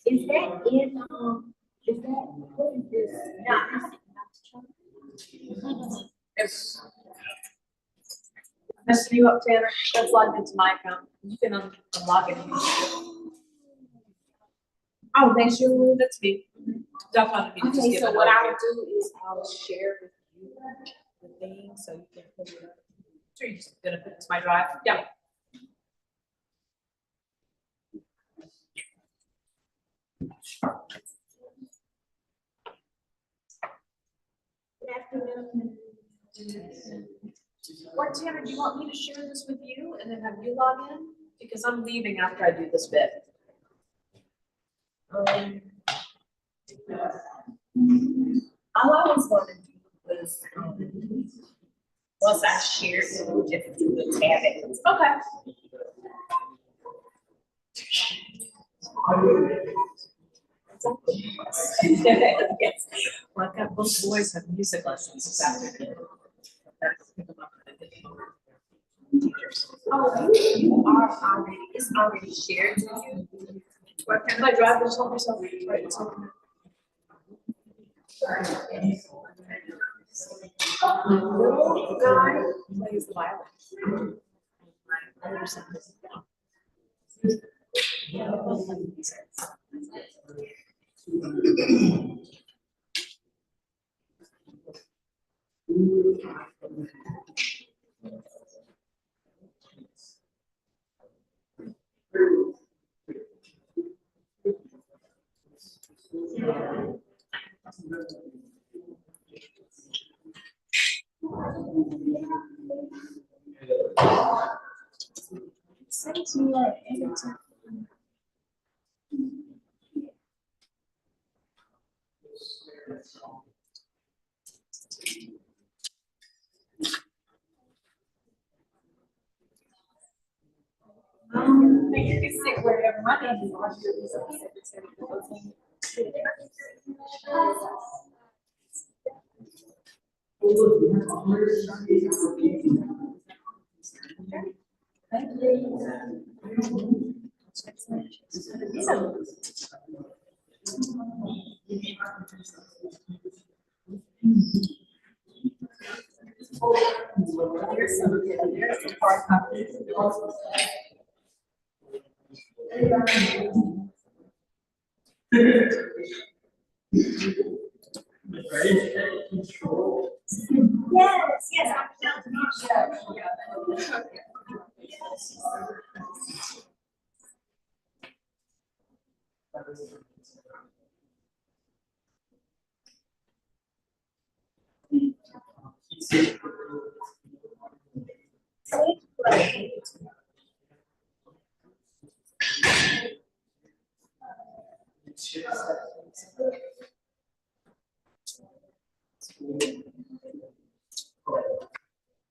Is that in, is that, what is this? It's messing you up, Tanner. That's logged into my account. You can unlog it. Oh, that's your. That's me. Definitely. Okay, so what I'll do is I'll share with you the thing so you can put it up. Sure, you're just gonna put it to my drive. Yeah. Good afternoon. Or Tanner, do you want me to share this with you and then have you log in? Because I'm leaving after I do this bit. All I was gonna do was, once I shared it, we'll just do the tab it. Okay. Yes. Well, I've got both boys have music lessons this afternoon. Oh, you are already, it's already shared to you. What can I drive this home myself? Right, it's home. Little guy Plays the violin. Since you are into. You can sit wherever my name is. Thank you. There's some hard copies. Yes, yes, I'm down to be sure.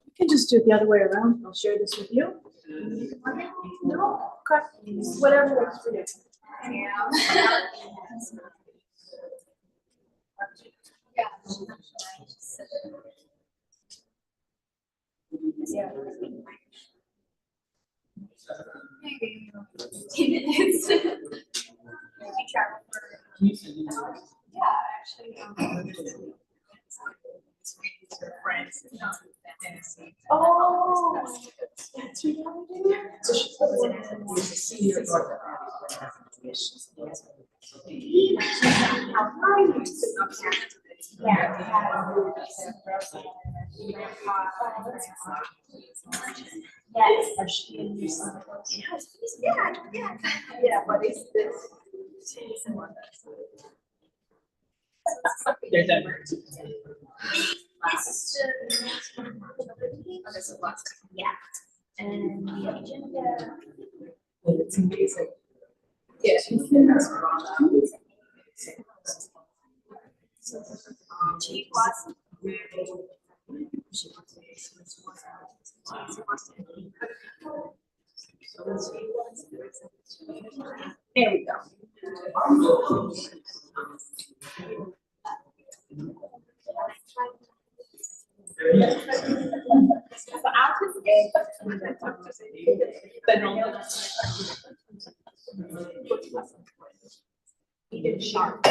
You can just do it the other way around. I'll share this with you. No, okay. Whatever works for you. Yeah. Maybe 15 minutes. We travel for, yeah, actually. Friends. Oh, that's what you want to do? So she's a senior daughter. Yes. Are she in your son? Yeah, but it's this. There's that. This is the last, yeah. And the agenda. It's amazing. Yeah. Chief was. There we go. So I'll just get. But no. Even sharp.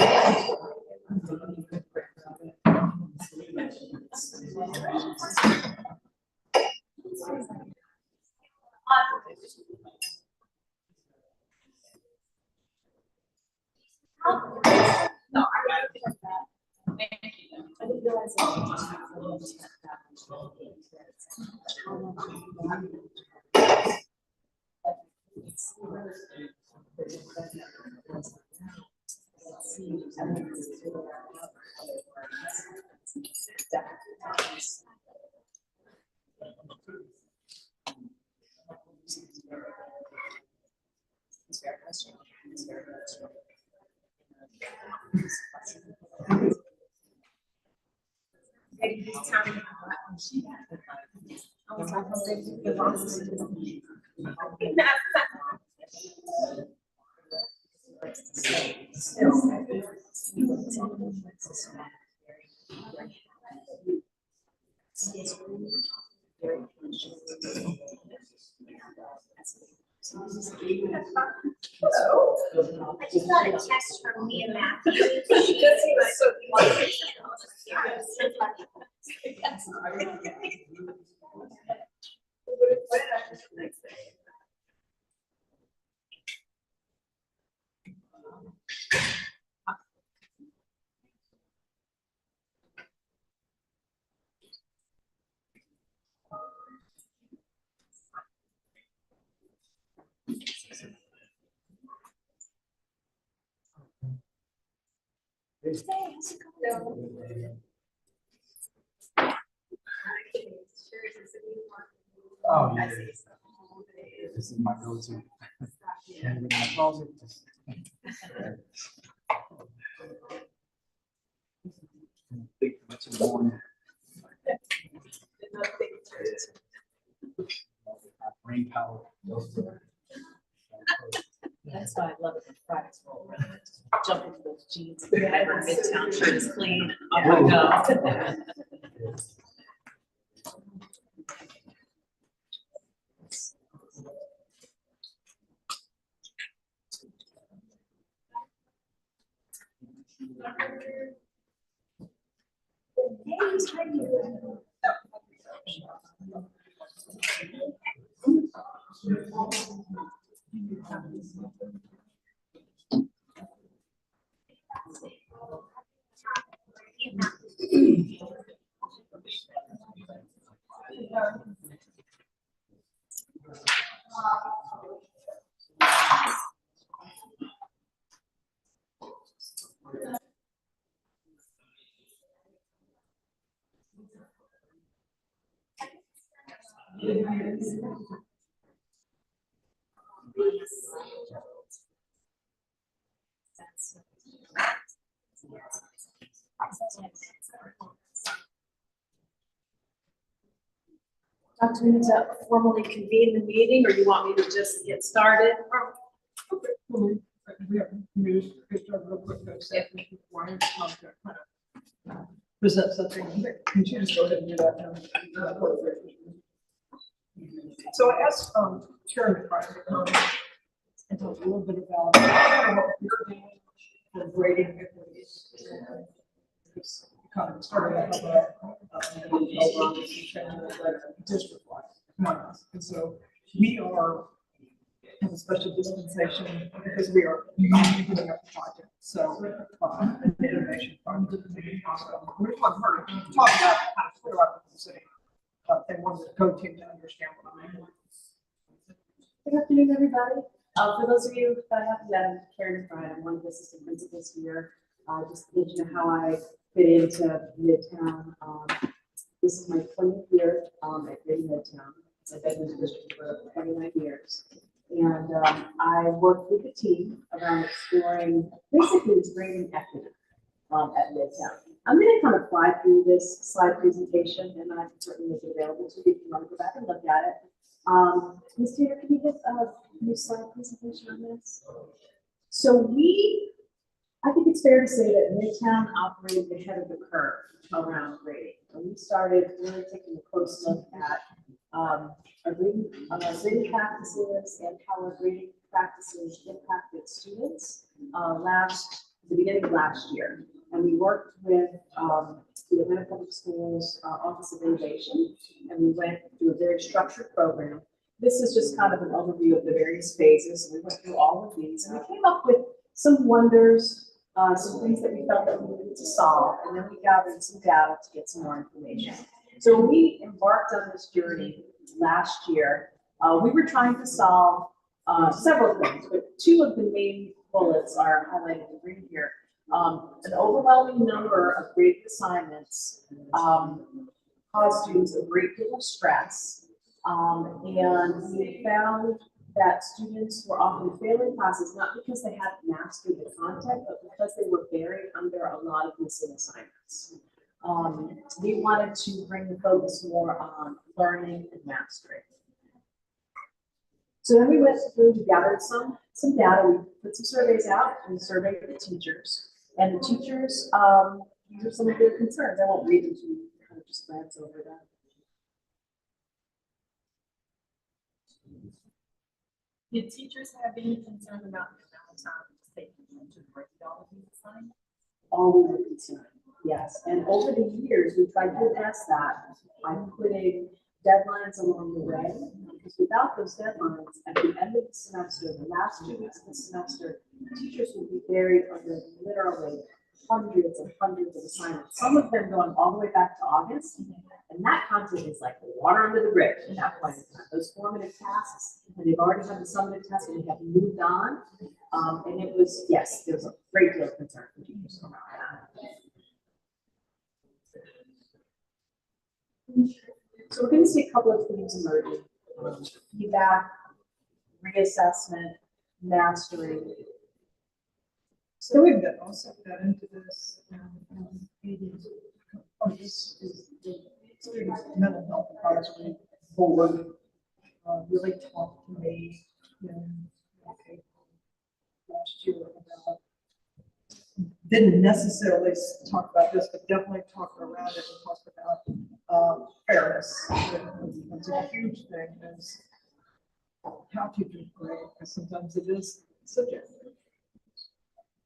No, I got it. Thank you. I didn't realize I just got a text from me and Matthew. Oh, yeah. This is my go-to. And in my closet. Think much in the morning. Brain power goes to That's why I love it when Fridays roll around. Jump into those jeans, whatever, Midtown shirt is clean, off we go. Dr. need to formally convene the meeting, or you want me to just get started? Present something, can you just go ahead and do that now? So I asked, Chairman Pryor, and talk a little bit about what you're doing for grading equities. It's kind of started out district wide. And so we are in a special dispensation because we are giving up the project. So, an innovation project. So we want her to talk about kind of clear up the city. They want the code team to understand what I mean. Good afternoon, everybody. For those of you that haven't met, I'm Karen Fry. I'm one of the assistant principals here. Just to let you know how I fit into Midtown. This is my 20th year at Greater Midtown. I've been in the district for 29 years. And I work with a team around exploring basically grading equity at Midtown. I'm going to kind of fly through this slide presentation, and I can certainly make it available to you if you want to go back and look at it. Ms. Taylor, can you get a new slide presentation on this? So I think it's fair to say that Midtown operated ahead of the curve around grading. And we started really taking a close look at our grading practices and how our grading practices impacted students the beginning of last year. And we worked with the Atlanta Public Schools Office of Innovation, and we went through a very structured program. This is just kind of an overview of the various phases. We went through all of these, and we came up with some wonders, some things that we felt that we needed to solve, and then we gathered some data to get some more information. So when we embarked on this journey last year, we were trying to solve several things, but two of the main bullets are highlighted in green here. An overwhelming number of graded assignments caused students a great deal of stress, and we found that students were often failing classes not because they hadn't mastered the content, but because they were buried under a lot of missing assignments. We wanted to bring the focus more on learning and mastery. So then we went through, we gathered some data, we put some surveys out, and surveyed the teachers. And the teachers, these are some of their concerns. I won't read them to you, kind of just glance over them. Did teachers have any concern about the amount of time it's taking them to grade all of these assignments? All we were concerned, yes. And over the years, we tried to address that by putting deadlines along the way, because without those deadlines, at the end of the semester, the last 2 weeks of the semester, teachers would be buried under literally hundreds and hundreds of assignments, some of them going all the way back to August. And that content is like water under the bridge at that point in time. Those formative tasks, and they've already had the summative tasks, and they have moved on. And it was, yes, there was a great deal of concern for teachers around that. So we're going to see a couple of themes emerging: feedback, reassessment, mastery. So we've got also got into this, this is the students' mental health advisory board really talked to me last year about, didn't necessarily talk about this, but definitely talked around it and talked about fairness. It's a huge thing, is how teachers grade, because sometimes it is subjective.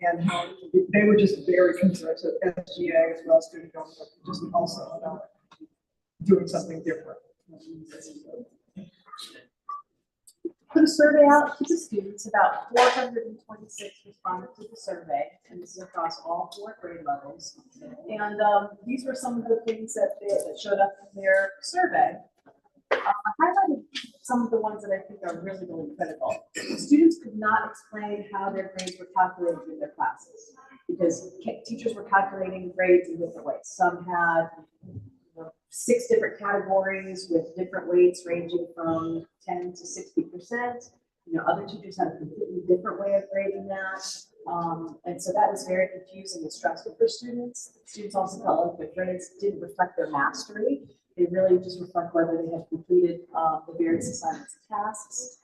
And how they were just very concerned, so SGA as well as student government, just also about doing something different. Put a survey out to the students. About 426 responded to the survey, and this is across all 4 grade levels. And these were some of the things that showed up in their survey. I highlighted some of the ones that I think are really, really critical. Students could not explain how their grades were calculated in their classes, because teachers were calculating grades in different ways. Some had 6 different categories with different weights ranging from 10 to 60%. Other teachers had a completely different way of grading that. And so that was very confusing and stressful for students. Students also felt like their grades didn't reflect their mastery. They really just reflect whether they have completed the various assignments and tasks.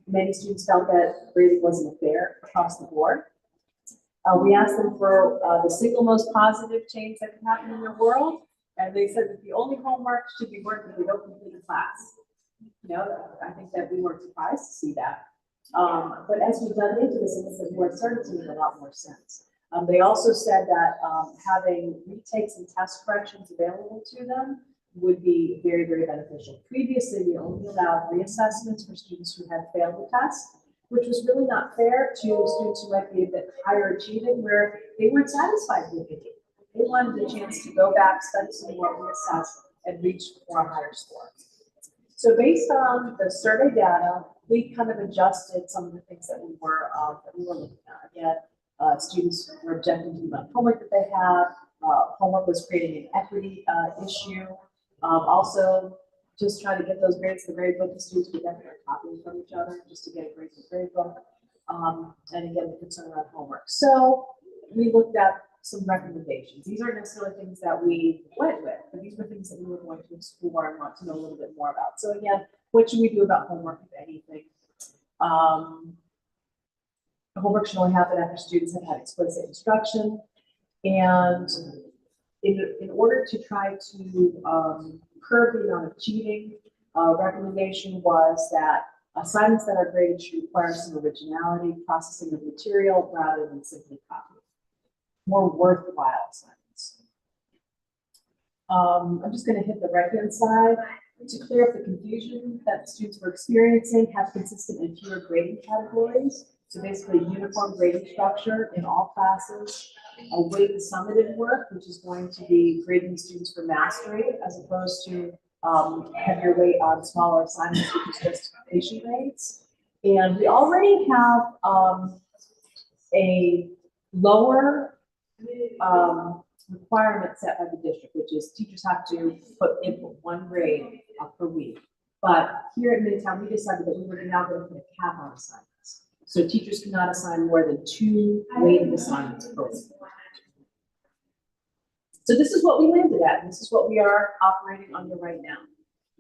Many students felt that grading wasn't fair across the board. We asked them for the single most positive change that could happen in their world, and they said that the only homework should be work if they don't complete a class. I think that we weren't surprised to see that. But as we dug into this a little bit more, it started to make a lot more sense. They also said that having retakes and test corrections available to them would be very, very beneficial. Previously, we only allowed reassessments for students who had failed the test, which was really not fair to students who might be a bit higher achieving, where they weren't satisfied with it. They wanted a chance to go back, study some more, reassess, and reach for a higher score. So based on the survey data, we kind of adjusted some of the things that we were looking at. Again, Students were objecting to the amount of homework that they have. Homework was creating an equity issue. Also, just trying to get those grades in the grade book. The students would definitely copying from each other just to get a grade in the grade book. And again, the concern around homework. So we looked at some recommendations. These aren't necessarily things that we went with, but these were things that we were going to explore and want to know a little bit more about. So again, what should we do about homework, if anything? Homework should only happen after students have had explicit instruction. And in order to try to curb the amount of cheating, recommendation was that assignments that are graded should require some originality, processing of material rather than simply copying. More worthwhile assignments. I'm just going to hit the right-hand side to clear up the confusion that students were experiencing. Have consistent and fewer grading categories. So basically, uniform grading structure in all classes. A weighted summative work, which is going to be grading students for mastery, as opposed to heavier weight on smaller assignments, which is just completion grades. And we already have a lower requirement set by the district, which is teachers have to input 1 grade per week. But here at Midtown, we decided that we were now going to put a cap on assignments. So teachers cannot assign more than 2 weighted assignments per week. So this is what we landed at, and this is what we are operating under right now.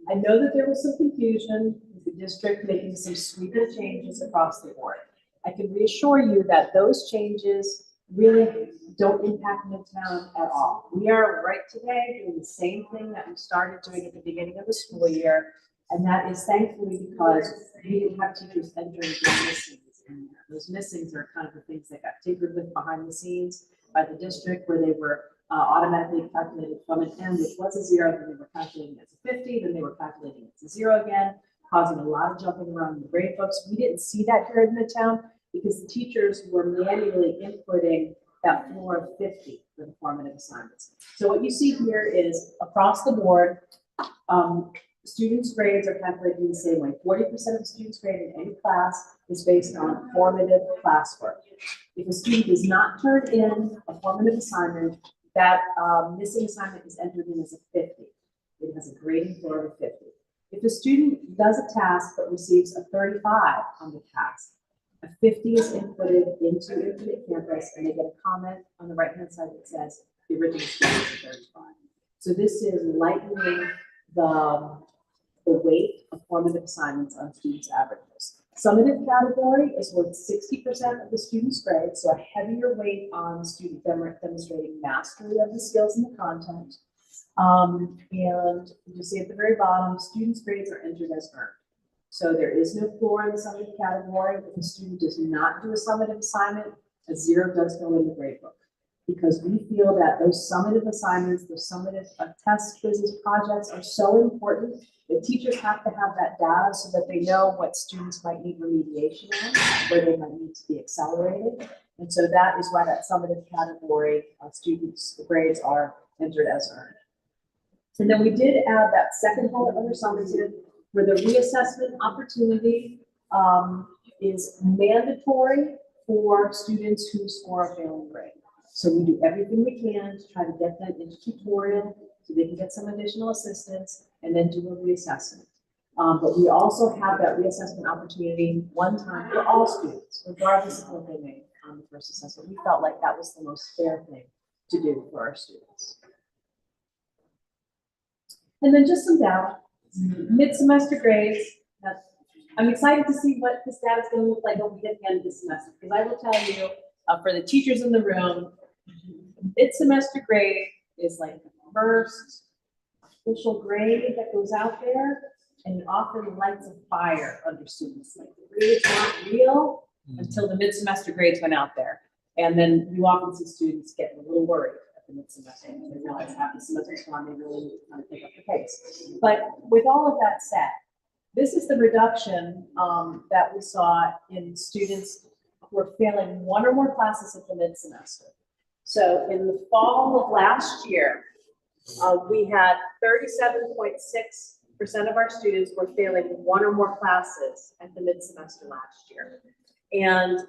I know that there was some confusion with the district making some sweeping changes across the board. I can reassure you that those changes really don't impact Midtown at all. We are right today doing the same thing that we started doing at the beginning of the school year, and that is thankfully because we didn't have teachers entering the missings in there. Those missings are kind of the things that got tinkered with behind the scenes by the district, where they were automatically calculated from an M, which was a 0, then they were calculating as a 50, then they were calculating as a 0 again, causing a lot of jumping around in the grade books. We didn't see that here in Midtown because the teachers were manually inputting that floor of 50 for the formative assignments. So what you see here is across the board, students' grades are calculated in the same way. 40% of the students' grade in any class is based on formative classwork. If a student does not turn in a formative assignment, that missing assignment is entered in as a 50. It has a grading floor of 50. If a student does a task but receives a 35 on the task, a 50 is inputted into Infinite Campus, and they get a comment on the right-hand side that says the original student is 35. So this is lightening the weight of formative assignments on students' averages. Summative category is worth 60% of the student's grade, so a heavier weight on student demonstrating mastery of the skills and the content. And you see at the very bottom, students' grades are entered as earned. So there is no floor in the summative category. If a student does not do a summative assignment, a 0 does go in the grade book, because we feel that those summative assignments, those summative tests, quizzes, projects are so important that teachers have to have that data so that they know what students might need remediation on, where they might need to be accelerated. And so that is why that summative category of students' grades are entered as earned. And then we did add that second bullet under summative, where the reassessment opportunity is mandatory for students who score a failing grade. So we do everything we can to try to get them into tutorial so they can get some additional assistance and then do a reassessment. But we also have that reassessment opportunity one time for all students, regardless of what they made on the first assessment. We felt like that was the most fair thing to do for our students. And then just some data, mid-semester grades. I'm excited to see what this data is going to look like when we get to the end of the semester, because I will tell you, for the teachers in the room, mid-semester grade is like the first official grade that goes out there, and it often lights a fire under students. Like the grades weren't real until the mid-semester grades went out there. And then you often see students getting a little worried at the mid-semester. They realize half the semester's gone, they really need to kind of pick up the pace. But with all of that said, this is the reduction that we saw in students who are failing 1 or more classes at the mid-semester. So in the fall of last year, we had 37.6% of our students were failing 1 or more classes at the mid-semester last year. And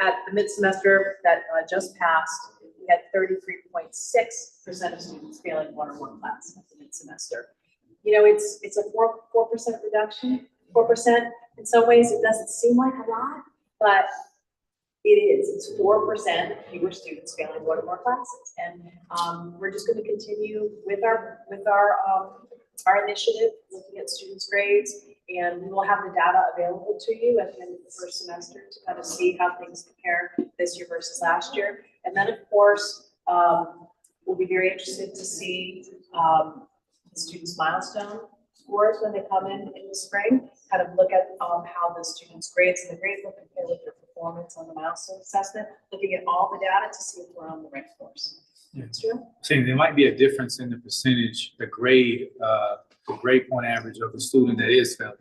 at the mid-semester that just passed, we had 33.6% of students failing one or more class at the mid-semester. You know, it's a 4% reduction, 4%. In some ways, it doesn't seem like a lot, but it is. It's 4% fewer students failing one or more classes, and we're just going to continue with our initiative, looking at students' grades, and we will have the data available to you at the end of the first semester to kind of see how things compare this year versus last year. And then, of course, we'll be very interested to see the students' milestone scores when they come in the spring, kind of look at how the students' grades and the grades will compare with their performance on the milestone assessment, looking at all the data to see if we're on the right course. Yeah. True? See, there might be a difference in the percentage, the grade point average of the student that is failing.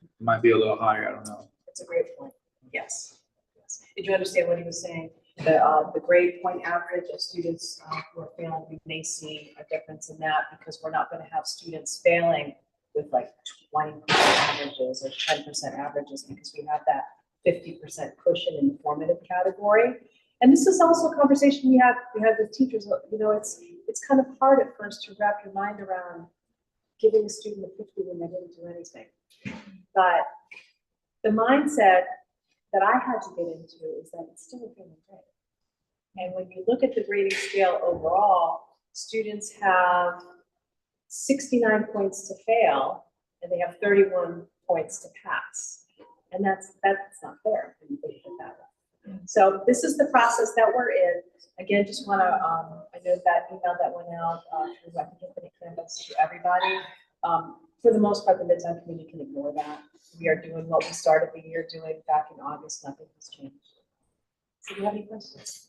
It might be a little higher, I don't know. That's a great point. Yes. Yes. Did you understand what he was saying? The grade point average of students who are failing, we may see a difference in that because we're not going to have students failing with like 20% averages or 10% averages because we have that 50% cushion in the formative category. And this is also a conversation we have with teachers. You know, it's kind of hard at first to wrap your mind around giving a student a 50 when they didn't do anything. But the mindset that I had to get into is that it's still a failing grade. And when you look at the grading scale overall, students have 69 points to fail, and they have 31 points to pass. And that's not fair when you think of it that way. So this is the process that we're in. Again, just want to, I know that email that went out through I think Infinite Canvas to everybody. For the most part, the Midtown community can ignore that. We are doing what we started the year doing back in August. Nothing has changed. So do you have any questions?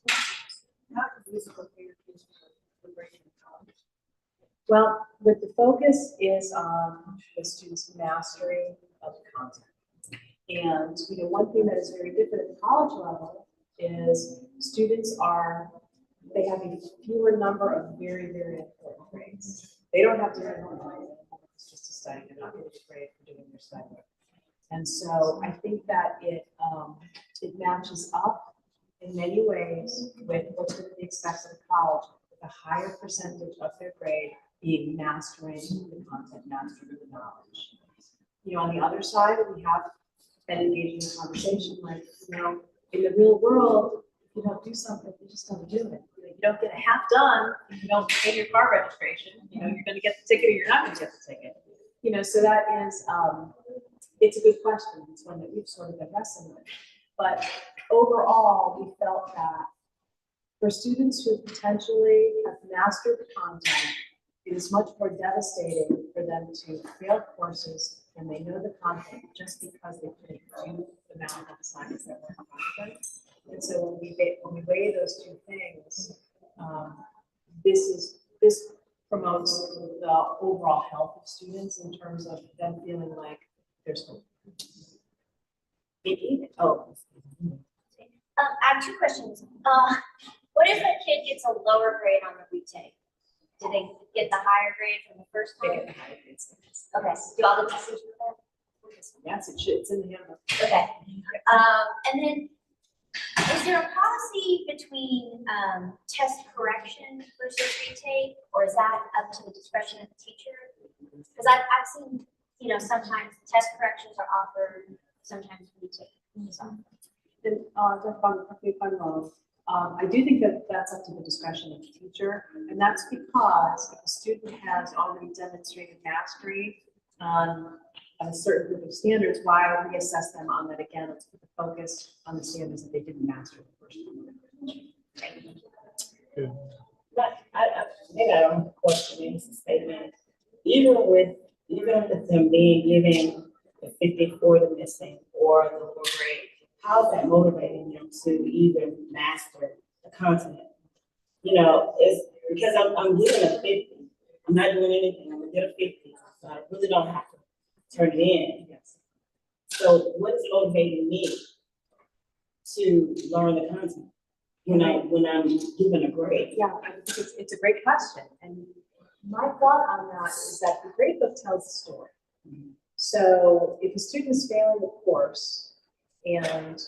Well, with the focus is on the students' mastery of the content. And you know, one thing that is very different at the college level is students they have a fewer number of very, very important grades. They don't have to do homework. It's just a study. They're not getting a grade for doing their study. And so I think that it matches up in many ways with what's going to be expected at college, with a higher percentage of their grade being mastering the content, mastering the knowledge. You know, on the other side, we have been engaging in conversation like, you know, in the real world, if you don't do something, you just don't do it. You don't get a half done if you don't pay your car registration. You know, you're going to get the ticket or you're not going to get the ticket. You know, so that is, it's a good question. It's one that we've sort of been wrestling with. But overall, we felt that for students who potentially have mastered the content, it is much more devastating for them to fail courses and they know the content just because they couldn't do the amount of assignments that were in front of them. And so when we weigh those two things, this promotes the overall health of students in terms of them feeling like there's hope. Oh. I have two questions. What if a kid gets a lower grade on the retake? Do they get the higher grade from the first They time? get the higher grades. Okay, do all the teachers do that? Yes, it's in the handbook. Okay. And then, is there a policy between test correction versus retake, or is that up to the discretion of the teacher? Because I've seen, you know, sometimes test corrections are offered, sometimes retake. So. And if I'm wrong, I do think that that's up to the discretion of the teacher, and that's because if a student has already demonstrated mastery on a certain group of standards, why reassess them on that again? Let's put the focus on the standards that they didn't master the first time. But maybe I don't question this statement. Even with them being given the 54 the missing or the lower grade, how's that motivating them to even master the content? You know, it's because I'm getting a 50. I'm not doing anything. I'm gonna get a 50. So I really don't have to turn it in. Yes. So what is motivating me to learn the content when I'm given a grade? Yeah, I think it's a great question. And my thought on that is that the grade book tells the story. So if a student is failing the course and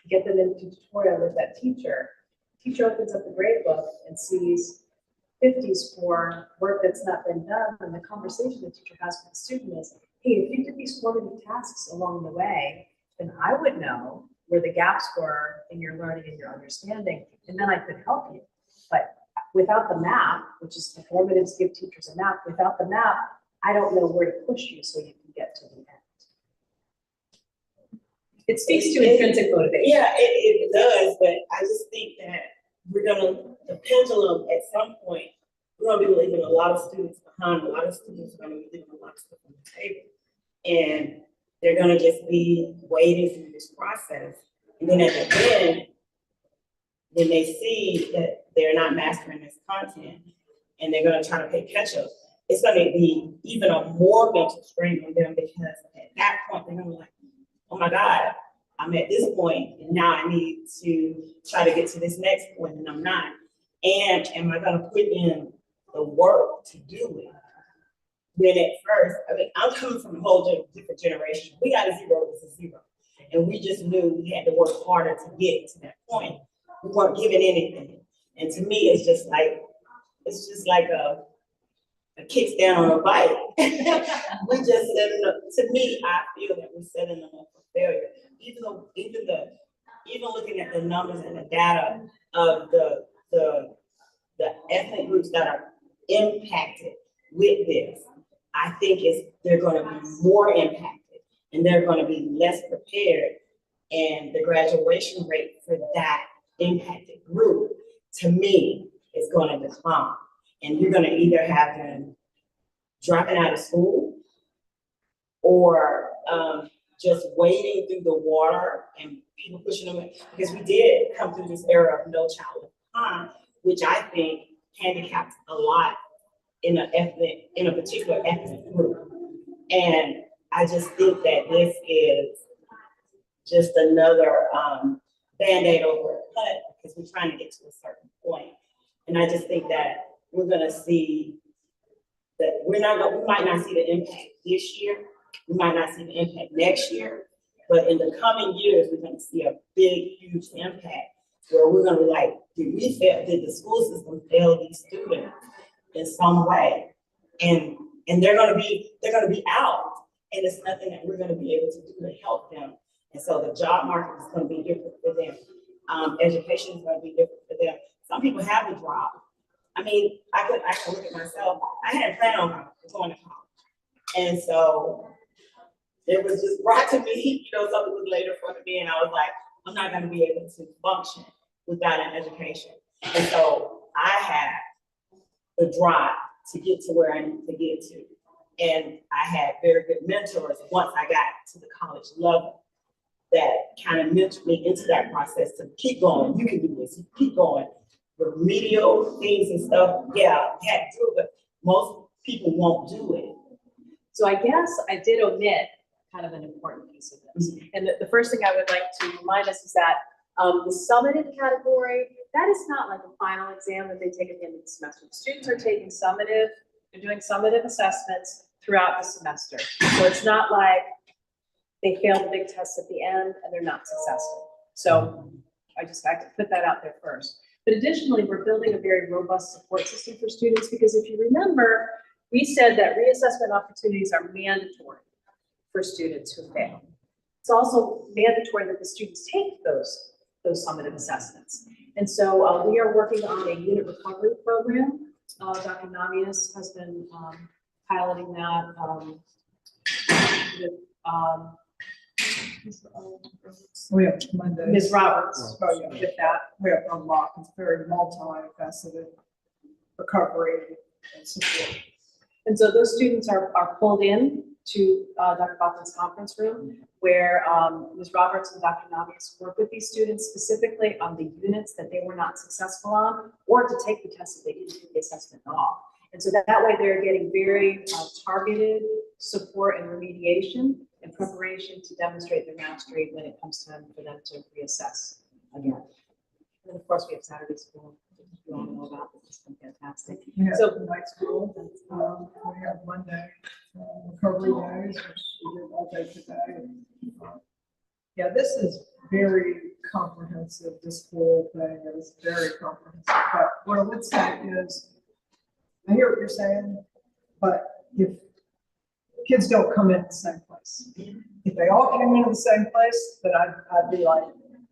get them into tutorial with that teacher. Teacher opens up the grade book and sees 50s for work that's not been done, and the conversation the teacher has with the student is, hey, if you did these formative tasks along the way, then I would know where the gaps were in your learning and your understanding, and then I could help you. But without the map, which is the formatives give teachers a map, without the map, I don't know where to push you so you can get to the end. It speaks to intrinsic motivation. Yeah, it does, but I just think that the pendulum at some point, we're gonna be leaving a lot of students behind. A lot of students are gonna be leaving a lot of stuff on the table. And they're gonna just be waiting through this process. And then at the end, when they see that they're not mastering this content and they're gonna try to play catch up, it's gonna be even a more mental strain on them, because at that point, they're gonna be like, oh my God, I'm at this point and now I need to try to get to this next point and I'm not. And am I gonna put in the work to do it? When at first, I mean, I'm coming from a whole different generation. We got a zero, it was a zero. And we just knew we had to work harder to get to that point. We weren't given anything. And to me, it's just like a kickstand on a bike. We just setting up, to me, I feel that we're setting them up for failure. Even looking at the numbers and the data of the ethnic groups that are impacted with this, I think they're going to be more impacted and they're going to be less prepared, and the graduation rate for that impacted group, to me, is going to decline. And you're going to either have them dropping out of school or just wading through the water and people pushing them in. Because we did come through this era of no child left behind, which I think handicapped a lot in a particular ethnic group. And I just think that this is just another Band-Aid over a cut, because we're trying to get to a certain point. And I just think that we're gonna see that we might not see the impact this year, we might not see the impact next year, but in the coming years, we're gonna see a big, huge impact where we're gonna be like, did the school system fail these students in some way? And they're gonna be out, and it's nothing that we're gonna be able to do to help them. And so the job market is gonna be different for them. Education is gonna be different for them. Some people have the job. I mean, I can look at myself. I hadn't planned on going to college. And so it was just brought to me, something was laid in front of me, and I was like, I'm not gonna be able to function without an education. And so I had the drive to get to where I need to get to. And I had very good mentors once I got to the college level that kind of mentored me into that process to keep going. You can do this, you keep going. Remedial things and stuff, yeah, you had to do it, but most people won't do it. So I guess I did omit kind of an important piece of this. And the first thing I would like to remind us is that the summative category, that is not like a final exam that they take at the end of the semester. The students are taking they're doing summative assessments throughout the semester. So it's not like they failed the big tests at the end and they're not successful. So I just have to put that out there first. But additionally, we're building a very robust support system for students, because if you remember, we said that reassessment opportunities are mandatory for students who fail. It's also mandatory that the students take those summative assessments. And so we are working on a unit recovery program. Dr. Namias has been piloting that We have Monday. Ms. Roberts Oh, yeah. with that. We have Unlock, it's very multifaceted recovery and support. And so those students are pulled in to Dr. Baughman's conference room, where Ms. Roberts and Dr. Namias work with these students specifically on the units that they were not successful on, or to take the test if they didn't do the assessment at all. And so that way they're getting very targeted support and remediation and preparation to demonstrate their mastery when it comes time for them to reassess again. And of course, we have Saturday school, which you all know about, which has been fantastic. We have So- night school, we have Monday, recovery days, which we did all day today. Yeah, this is very comprehensive, this whole thing is very comprehensive. But what I would say is, I hear what you're saying, but if kids don't come in the same place, if they all came into the same place, then I'd be like,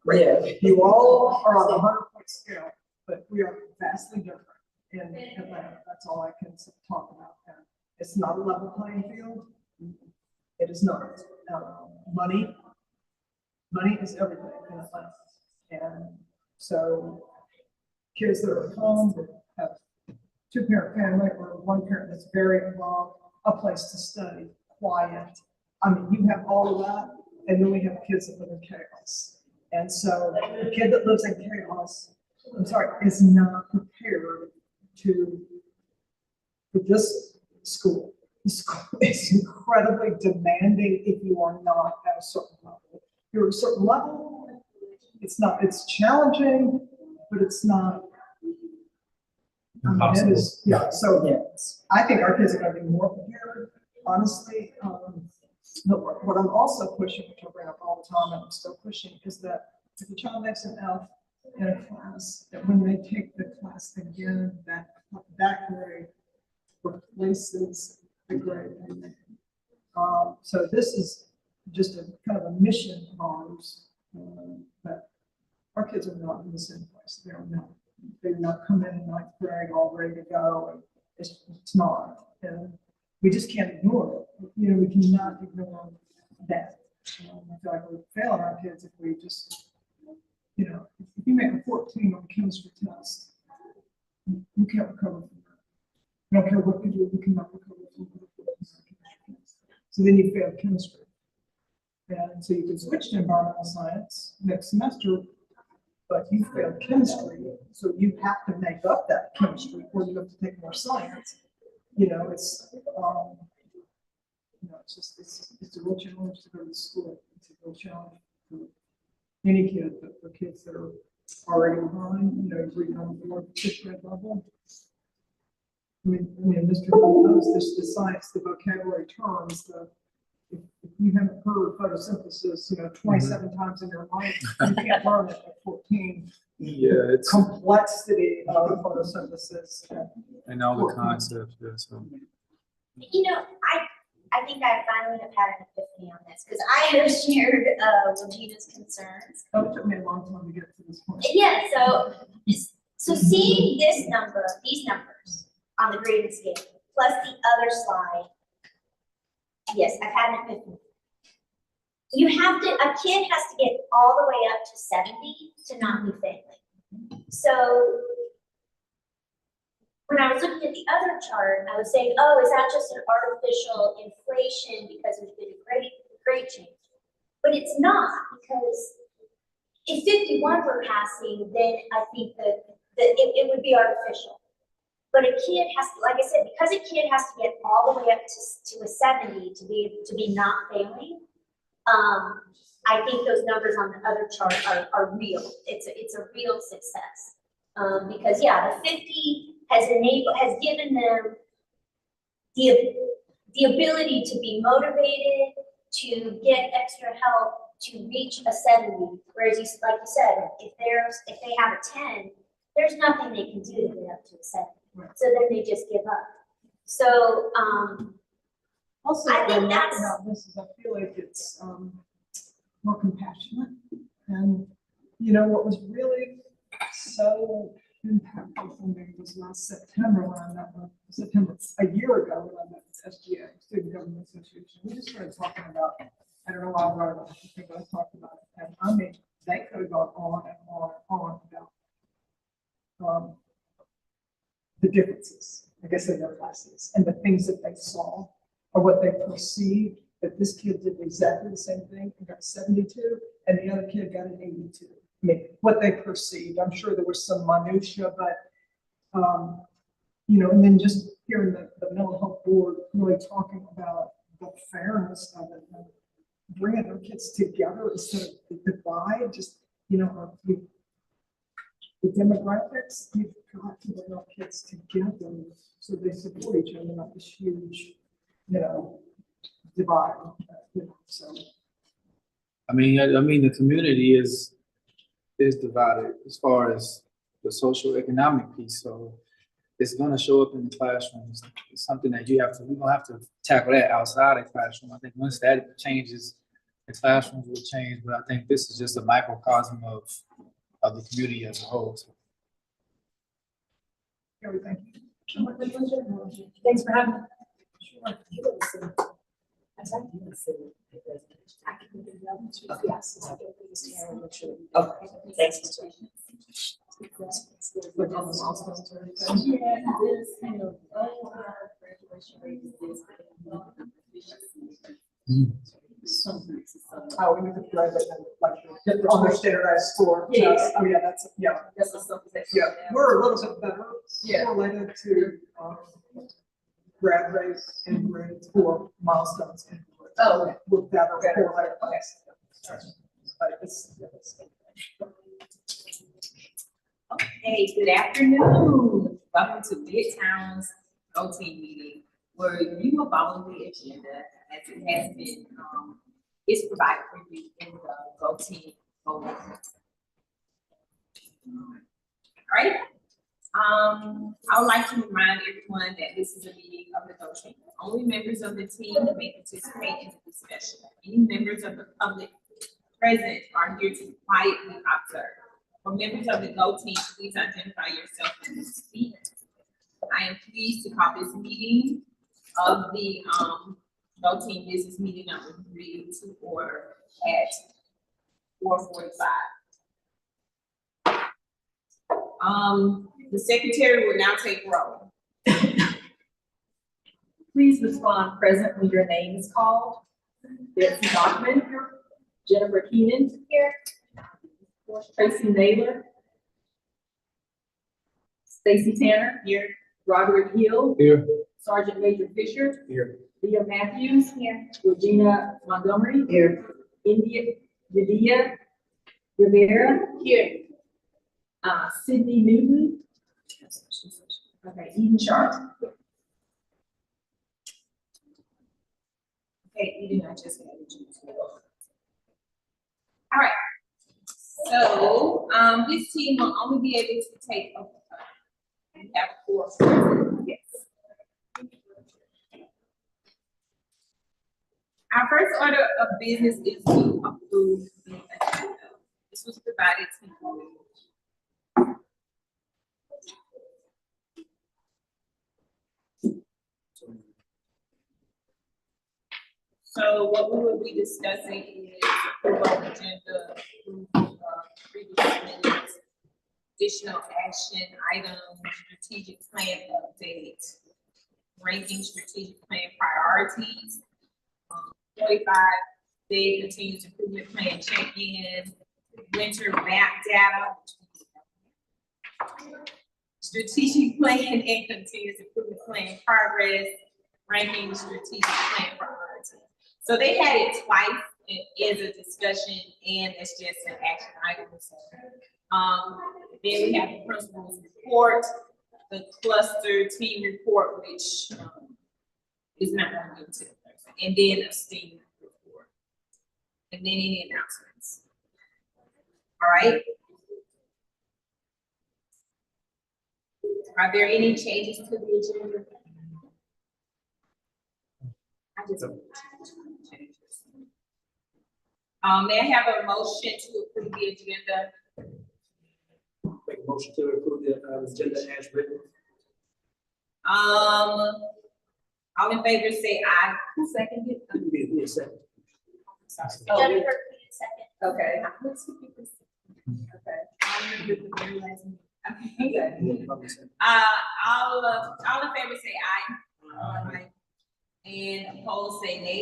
great, you all are on a 100-point scale, but we are vastly different in Atlanta. That's all I can talk about. And it's not a level playing field. It is not. Money is everything in Atlanta. And so kids that are at home that have two-parent family or one parent that's very involved, a place to study, quiet. I mean, you have all of that, and then we have kids that live in chaos. And so a kid that lives in chaos, I'm sorry, is not prepared for this school. The school is incredibly demanding if you are not at a certain level. If you're at a certain level, it's challenging, but it's not. It is, yeah, so I think our kids are gonna be more prepared, honestly. But what I'm also pushing, which I bring up all the time, and I'm still pushing, is that if a child makes an F in a class, that when they take the class again, that grade replaces the grade. So this is just a kind of a mission of ours, but our kids are not in the same place. They're not come in ninth grade all ready to go, and it's not. And we just can't ignore it. You know, we cannot ignore that. I feel like we're failing our kids if we just, you know, if you make a 14 on a chemistry test, you can't recover from that. I don't care what you do, you cannot recover from that. So then you fail chemistry. And so you can switch to environmental science next semester, but you failed chemistry, so you have to make up that chemistry, or you have to take more science. You know, it's it's a real challenge to go to school. It's a real challenge for any kid, but for kids that are already behind, you know, reading on the 4th, 5th grade level. I mean, Mr. Hill knows this, the science, the vocabulary terms, if you haven't heard photosynthesis, 27 times in your life, you can't learn it at 14. Yeah, it's Complexity of photosynthesis. and all the concepts. Yeah, so. I think I finally have had an epiphany on this because I have shared Regina's concerns. Oh, it took me a long time to get to this point. Yeah, so seeing these numbers on the grading scale, plus the other slide, yes, I've had an epiphany. A kid has to get all the way up to 70 to not be failing. So when I was looking at the other chart, I was saying, oh, is that just an artificial inflation because there's been a grade change? But it's not, because if 51 were passing, then I think that it would be artificial. But a kid has to, like I said, because a kid has to get all the way up to a 70 to be not failing, I think those numbers on the other chart are real. It's a real success. Because yeah, the 50 has given them the ability to be motivated, to get extra help, to reach a 70. Whereas like you said, if they have a 10, there's nothing they can do to get up to a 7. Right. So then they just give up. So Also, I think about this is I feel like it's more compassionate. And what was really so impactful for me was last September when I met a year ago when I met with SGA, Student Government Association. We just started talking about, I don't know why I brought it up, I think I talked about it. And I mean, they could have gone on and on and on about the differences, I guess, in their classes and the things that they saw or what they perceived, that this kid did exactly the same thing and got 72 and the other kid got an 82. I mean, what they perceived. I'm sure there was some minutia, but, and then just hearing the mental health board really talking about the fairness of it, and bringing their kids together instead of the divide, just, the demographics, you've got to bring our kids together so they support each other, not this huge, divide, so. I mean, the community is is divided as far as the social economic piece, so it's gonna show up in the classrooms. It's something that we're gonna have to tackle that outside the classroom. I think once that changes, the classrooms will change, but I think this is just a microcosm of the community as a whole. So, Gary, thank you. Thanks for having me. Yes. Okay, thanks. With all the milestones or anything. Oh, we need to drive it like on their standardized score. Yeah. Oh, yeah, that's, yeah. Yeah, we're a little bit better related to, grad rates and grades for milestones. Oh. We're better correlated. But it's. Hey, good afternoon. Welcome to Midtown's Go Team meeting, where you will follow the agenda as it has been, it's provided for you in the Go Team folder. All right. I would like to remind everyone that this is a meeting of the Go Team. Only members of the team may participate in the discussion. Any members of the public present are here to quietly observe. For members of the Go Team, please identify yourself when you speak. I am pleased to call this meeting of the Go Team business meeting number 3 to order at 4:45. The secretary will now take roll. Please respond present when your name is called. Betsy Bachman, Jennifer Keenan. Here. Tracy Naylor. Stacy Tanner. Here. Roderick Hill. here. Sergeant Major Fisher. Here. Leah Matthews. Here. Regina Montgomery. Here. Lydia Rivera. Here. Sydney Newton. Okay, Eden Sharp. Okay, Eden, I just added you to the vote. All right. So, this team will only be able to take a we have 4. Yes. Our first order of business is to approve the agenda. This was provided to you. So what we will be discussing is approval of agenda, previous minutes, additional action items, strategic plan update, ranking strategic plan priorities, 45-day continuous improvement plan check-in, winter map data, strategic plan and continuous improvement plan progress, ranking strategic plan priorities. So they had it twice. It is a discussion and it's just an action item. So, then we have the principal's report, the cluster team report, which is not going to get to, and then a STEAM report, and then any announcements. All right. Are there any changes to the agenda? I just may I have a motion to approve the agenda? Make a motion to approve the agenda as written. All in favor say aye. Who seconded it? Give me a second. Oh, Jennifer, second. okay. Okay. All in favor say aye. And opposed say nay.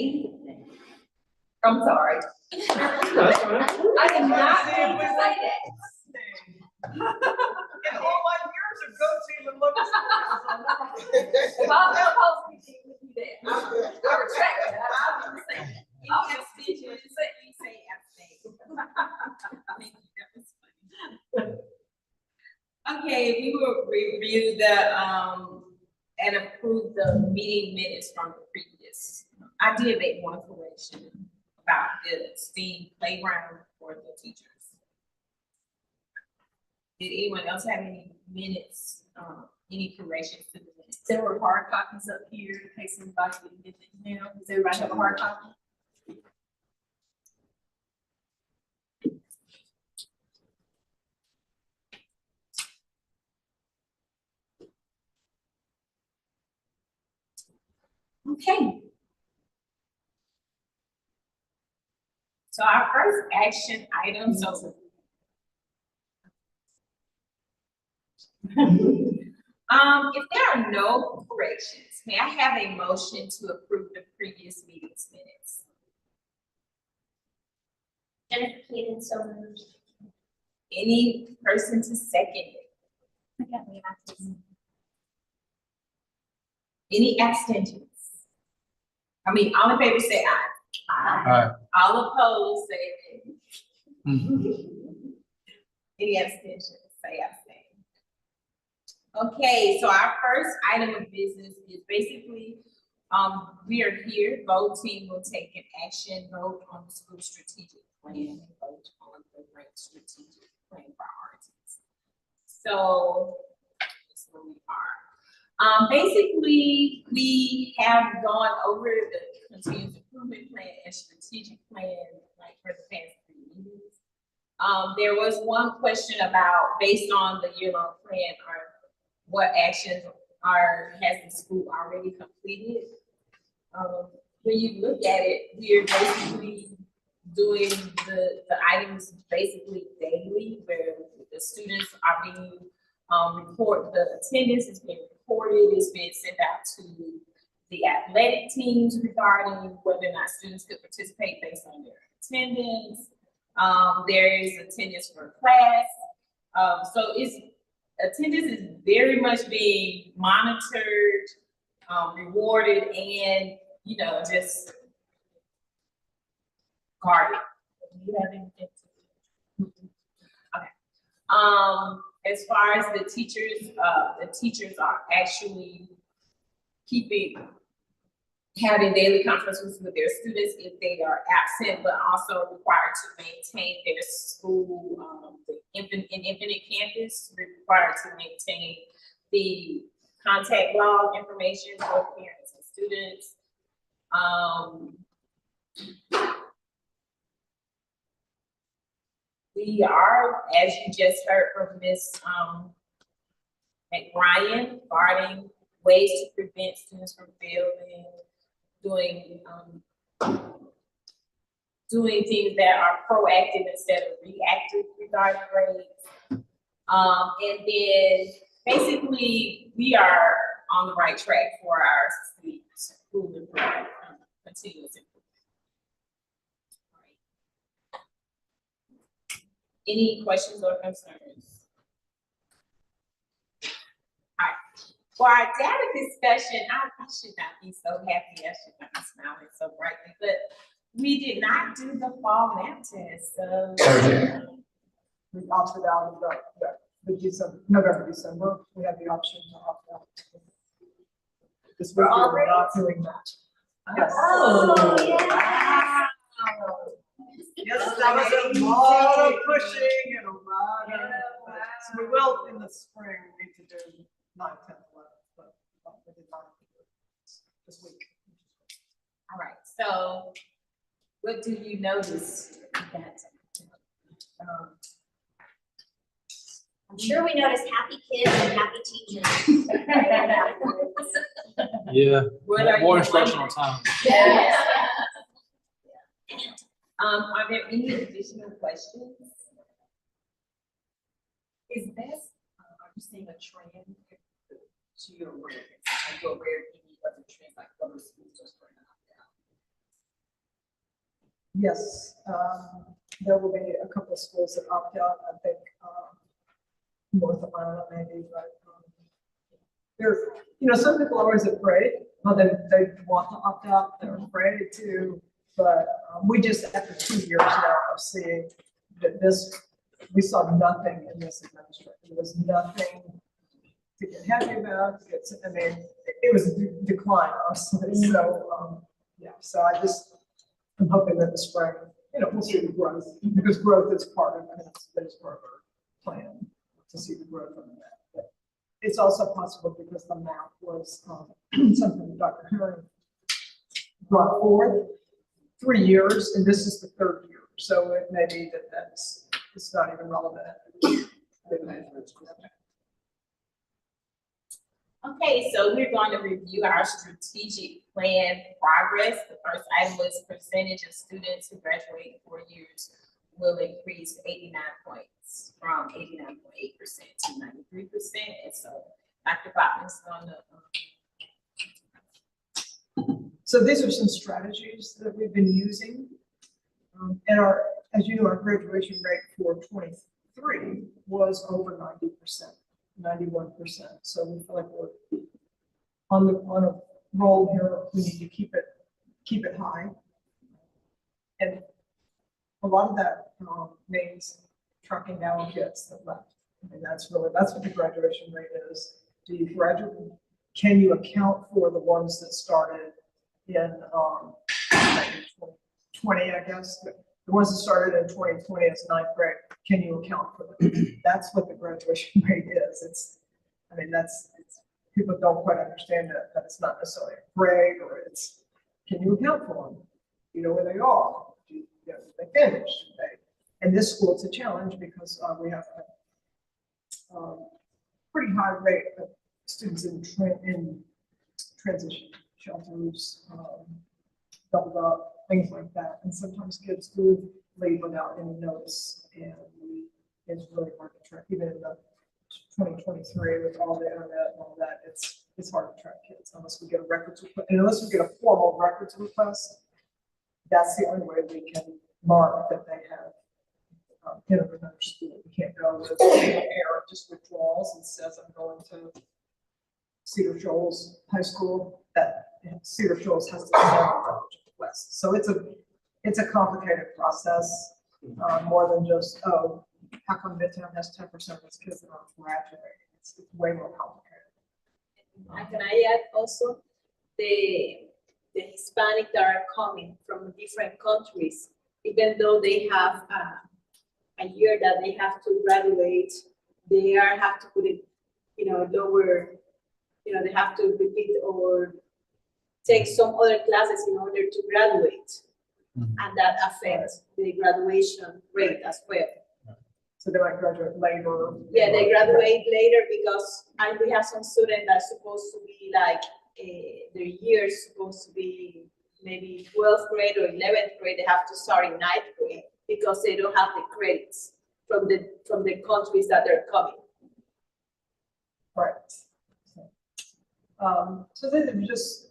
I'm sorry. I did not say that. And all my years of go-to and look. Well, they're supposed to be there. I retract that. I didn't say that. Any abstention, you say abstain. Thank you, that was funny. Okay, we will review the, and approve the meeting minutes from the previous. I did make one correction about the STEAM playground for the teachers. Did anyone else have any minutes, any corrections to the minutes? There were hard copies up here in case anybody didn't get the email. Does everybody have a hard copy? Okay. So our first action item, so. If there are no corrections, may I have a motion to approve the previous meeting's minutes? Jennifer Keenan, so moved. Any person to second it? Any abstentions? I mean, all in favor say aye. Aye. All opposed say nay. Any abstentions? Say abstain. Okay, so our first item of business is basically, we are here, voting, will take an action, vote on the school strategic plan, and vote on the grant strategic plan priorities. So, that's where we are. Basically, we have gone over the continuous improvement plan and strategic plan, like for the past 3 meetings. There was one question about, based on the year-long plan, what actions has the school already completed? When you look at it, we are basically doing the items basically daily, where the students are being the attendance is being reported, it's being sent out to the athletic teams regarding whether or not students could participate based on their attendance. There is attendance for class. So attendance is very much being monitored, rewarded, and, just guarded. Do you have anything to do? Okay. As far as the teachers are actually having daily conferences with their students if they are absent, but also required to maintain their school, in Infinite Campus, required to maintain the contact log information for parents and students. We are, as you just heard from Ms. McBrien, guarding ways to prevent students from failing, doing things that are proactive instead of reactive regarding grades. And then basically we are on the right track for our school improvement, continuous improvement. Any questions or concerns? All right. For our data discussion, I should not be so happy. I should not be smiling so brightly, but we did not do the fall map test. So We opted out of November, December. We had the option to opt out. This week we were not doing that. Yes. Oh, yeah. Yes, that was a lot of pushing and a lot of, so we will in the spring need to do 9th, 10th, 11th, but we did not do it this week. all right. So what do you notice that? I'm sure we noticed happy kids and happy teachers. Yeah, What are more you instructional time. Yes. Are there any additional questions? Is this, are you seeing a trend to your awareness? Are you aware of any other trends like other schools just right now? Yes, there will be a couple of schools that opt out, I think, North Atlanta maybe, but there's, some people are always afraid, well, they want to opt out, they're afraid to, but we just, after 2 years now of seeing that we saw nothing in this administration. There was nothing to get happy about. It was a decline, honestly. So, so I'm hoping that the spring, we'll see the growth, because growth is part of it. It's part of our plan. to see the growth on that. But it's also possible because the math was something Dr. Herring brought forth 3 years, and this is the 3rd year. So it may be that it's not even relevant. Okay, so we're going to review our strategic plan progress. The first item was percentage of students who graduate in 4 years will increase 89 points from 89.8% to 93%. And so Dr. Bachman's going to. So these are some strategies that we've been using. And as you know, our graduation rate for 23 was over 90%. 91%. So we feel like we're on a roll here. We need to keep it high. And a lot of that means tracking down kids that left. I mean, that's what the graduation rate is. Do you graduate? Can you account for the ones that started in 2020, I guess? The ones that started in 2020 as 9th grade, can you account for them? That's what the graduation rate is. People don't quite understand that it's not necessarily a grade, or can you account for them? You know where they are? They finished. And this school, it's a challenge because we have a pretty high rate of students in transition shelters, doubled up, things like that. And sometimes kids do leave without any notice, and it's really hard to track. Even in the 2023 with all the internet and all that, it's hard to track kids unless we get a records request. And unless we get a formal records request, that's the only way we can mark that they have entered another school. We can't go with error, just withdrawals and says I'm going to Cedar Shoals High School. That Cedar Shoals has to come down with a request. So it's a complicated process, more than just, oh, how come Midtown has 10% of its kids that are graduating? It's way more complicated. Can I add also the Hispanic that are coming from different countries, even though they have a year that they have to graduate, they have to put it, lower, they have to repeat or take some other classes in order to graduate. Mm-hmm. And that affects the graduation rate as well. So they might graduate later. Yeah, they graduate later because we have some students that's supposed to be like their year is supposed to be maybe 12th grade or 11th grade. They have to start in 9th grade because they don't have the credits from the countries that they're coming. Right. So these are just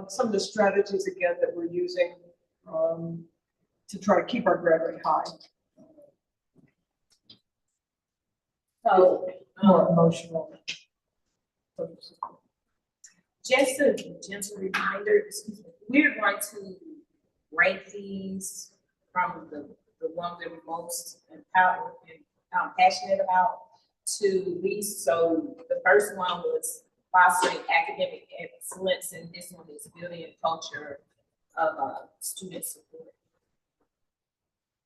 some of the strategies again that we're using to try to keep our grade rate high. So more emotional. Just a gentle reminder, we're going to rank these from the ones that we're most empowered and passionate about to least. So the first one was fostering academic excellence, and this one is building a culture of student support.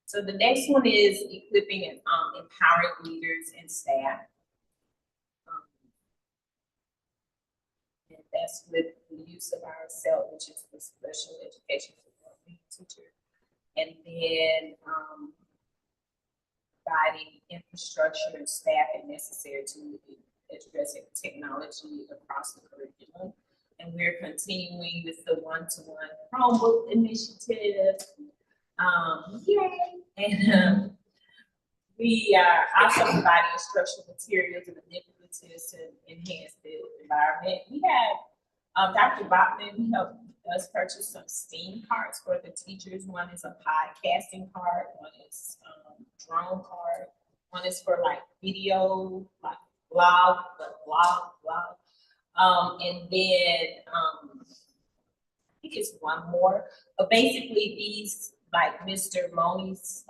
So the next one is equipping and empowering leaders and staff. And that's with the use of our CELT, which is the special education support teacher. And then providing infrastructure and staffing necessary to address technology across the curriculum. And we're continuing with the one-to-one Chromebook initiative. Yay! And we are also providing instructional materials and manipulatives to enhance the environment. We have Dr. Bachman, he helped us purchase some STEAM cards for the teachers. One is a podcasting card, one is drone card, one is for like video, like blog. And then I think it's one more, but basically these, like Mr. Loney's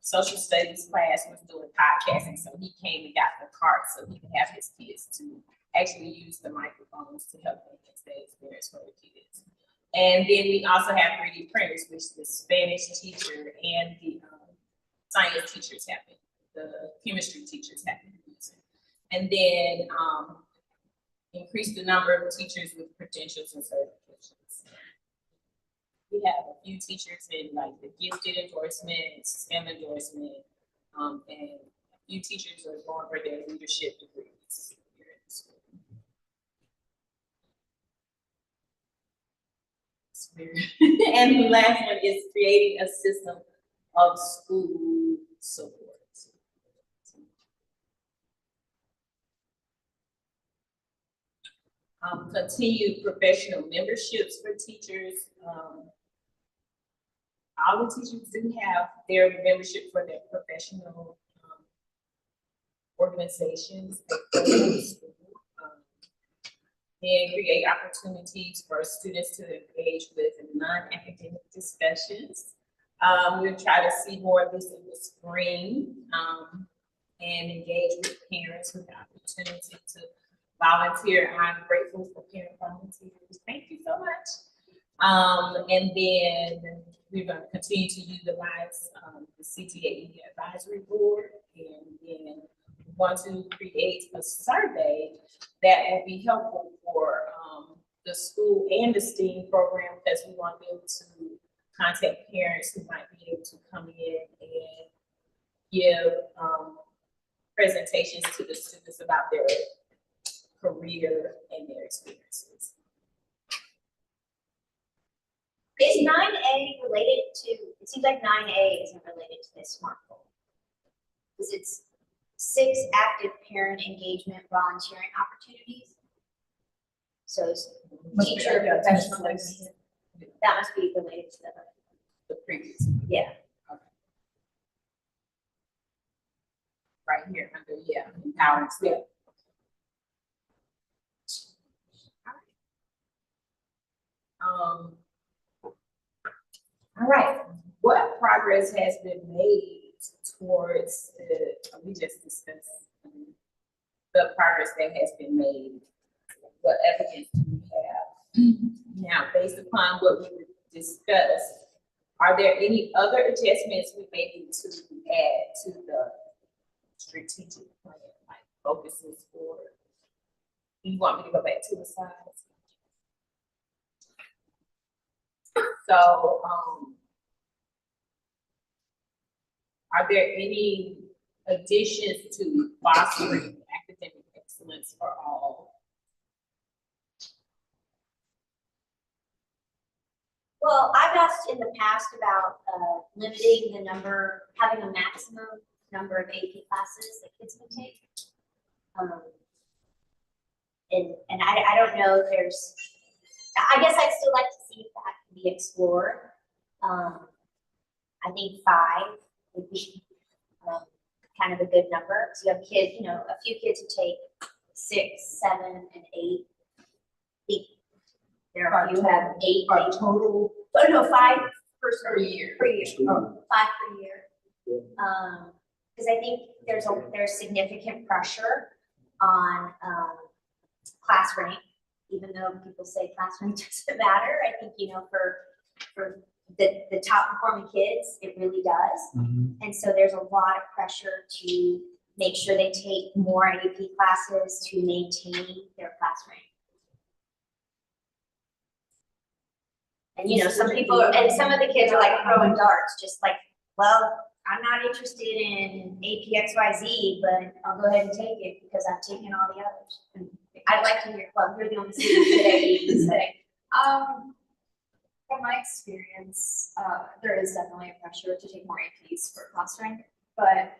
social studies class was doing podcasting, so he came and got the cart so he could have his kids to actually use the microphones to help enhance that experience for the kids. And then we also have 3D printers, which the Spanish teacher and the science teachers have been, the chemistry teachers have been using. And then, increase the number of teachers with credentials and certifications. We have a few teachers in like the gifted endorsement, STEM endorsement, and a few teachers are going for their leadership degrees here in the school. And the last one is creating a system of school support. Continued professional memberships for teachers. All the teachers do have their membership for their professional organizations. And create opportunities for students to engage with non-academic discussions. We'll try to see more of this in the spring and engage with parents with the opportunity to volunteer. I'm grateful for parent volunteers. Thank you so much. And then we're going to continue to utilize the CTAE advisory board, and then we want to create a survey that will be helpful for the school and the STEAM program, because we want to be able to contact parents who might be able to come in and give presentations to the students about their career and their experiences. Is 9A related to, it seems like 9A isn't related to this SMART goal. Because it's 6 active parent engagement volunteering opportunities. So it's teacher professional. That must be related to The previous. yeah. Right here under, empowering staff. All right, what progress has been made towards we just discussed the progress that has been made, what evidence do we have? Now, based upon what we discussed, are there any other adjustments we may need to add to the strategic plan, like focuses for, you want me to go back to the slides? So, are there any additions to fostering academic excellence for all? Well, I've asked in the past about limiting the number, having a maximum number of AP classes that kids can take. And I don't know if there's, I guess I'd still like to see if that can be explored. I think 5 would be kind of a good number. So you have kids, a few kids who take 6, 7, and 8. There are a few who have 8. Total. Oh, no, 5 Per year. per year. 5 per year. Because I think there's significant pressure on class rank, even though people say class rank doesn't matter. I think, for the top performing kids, it really does. Mm-hmm. And so there's a lot of pressure to make sure they take more AP classes to maintain their class rank. And some people, and some of the kids are like throwing darts, just like, well, I'm not interested in AP XYZ, but I'll go ahead and take it because I've taken all the others. And I'd like to hear, well, you're the only student today, you say. From my experience, there is definitely a pressure to take more APs for class rank, but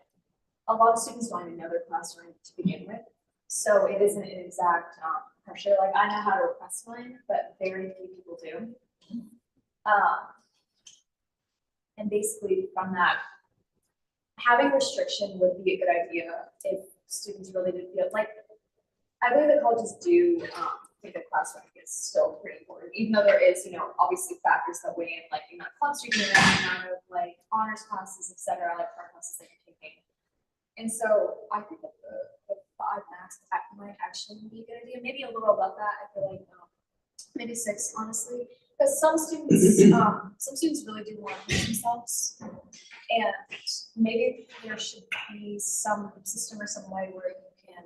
a lot of students don't even know their class rank to begin with. So it isn't an exact pressure. Like, I know how to request mine, but very few people do. And basically from that, having restriction would be a good idea if students really did feel like, I believe that colleges do think that class rank is still pretty important, even though there is, obviously factors that weigh in, like the amount of clubs you're doing, the amount of like honors classes, etc., like art classes that you're taking. And so I think that the 5 max might actually be a good idea. Maybe a little above that. I feel like maybe 6, honestly, because some students really do want to push themselves, and maybe there should be some system or some way where you can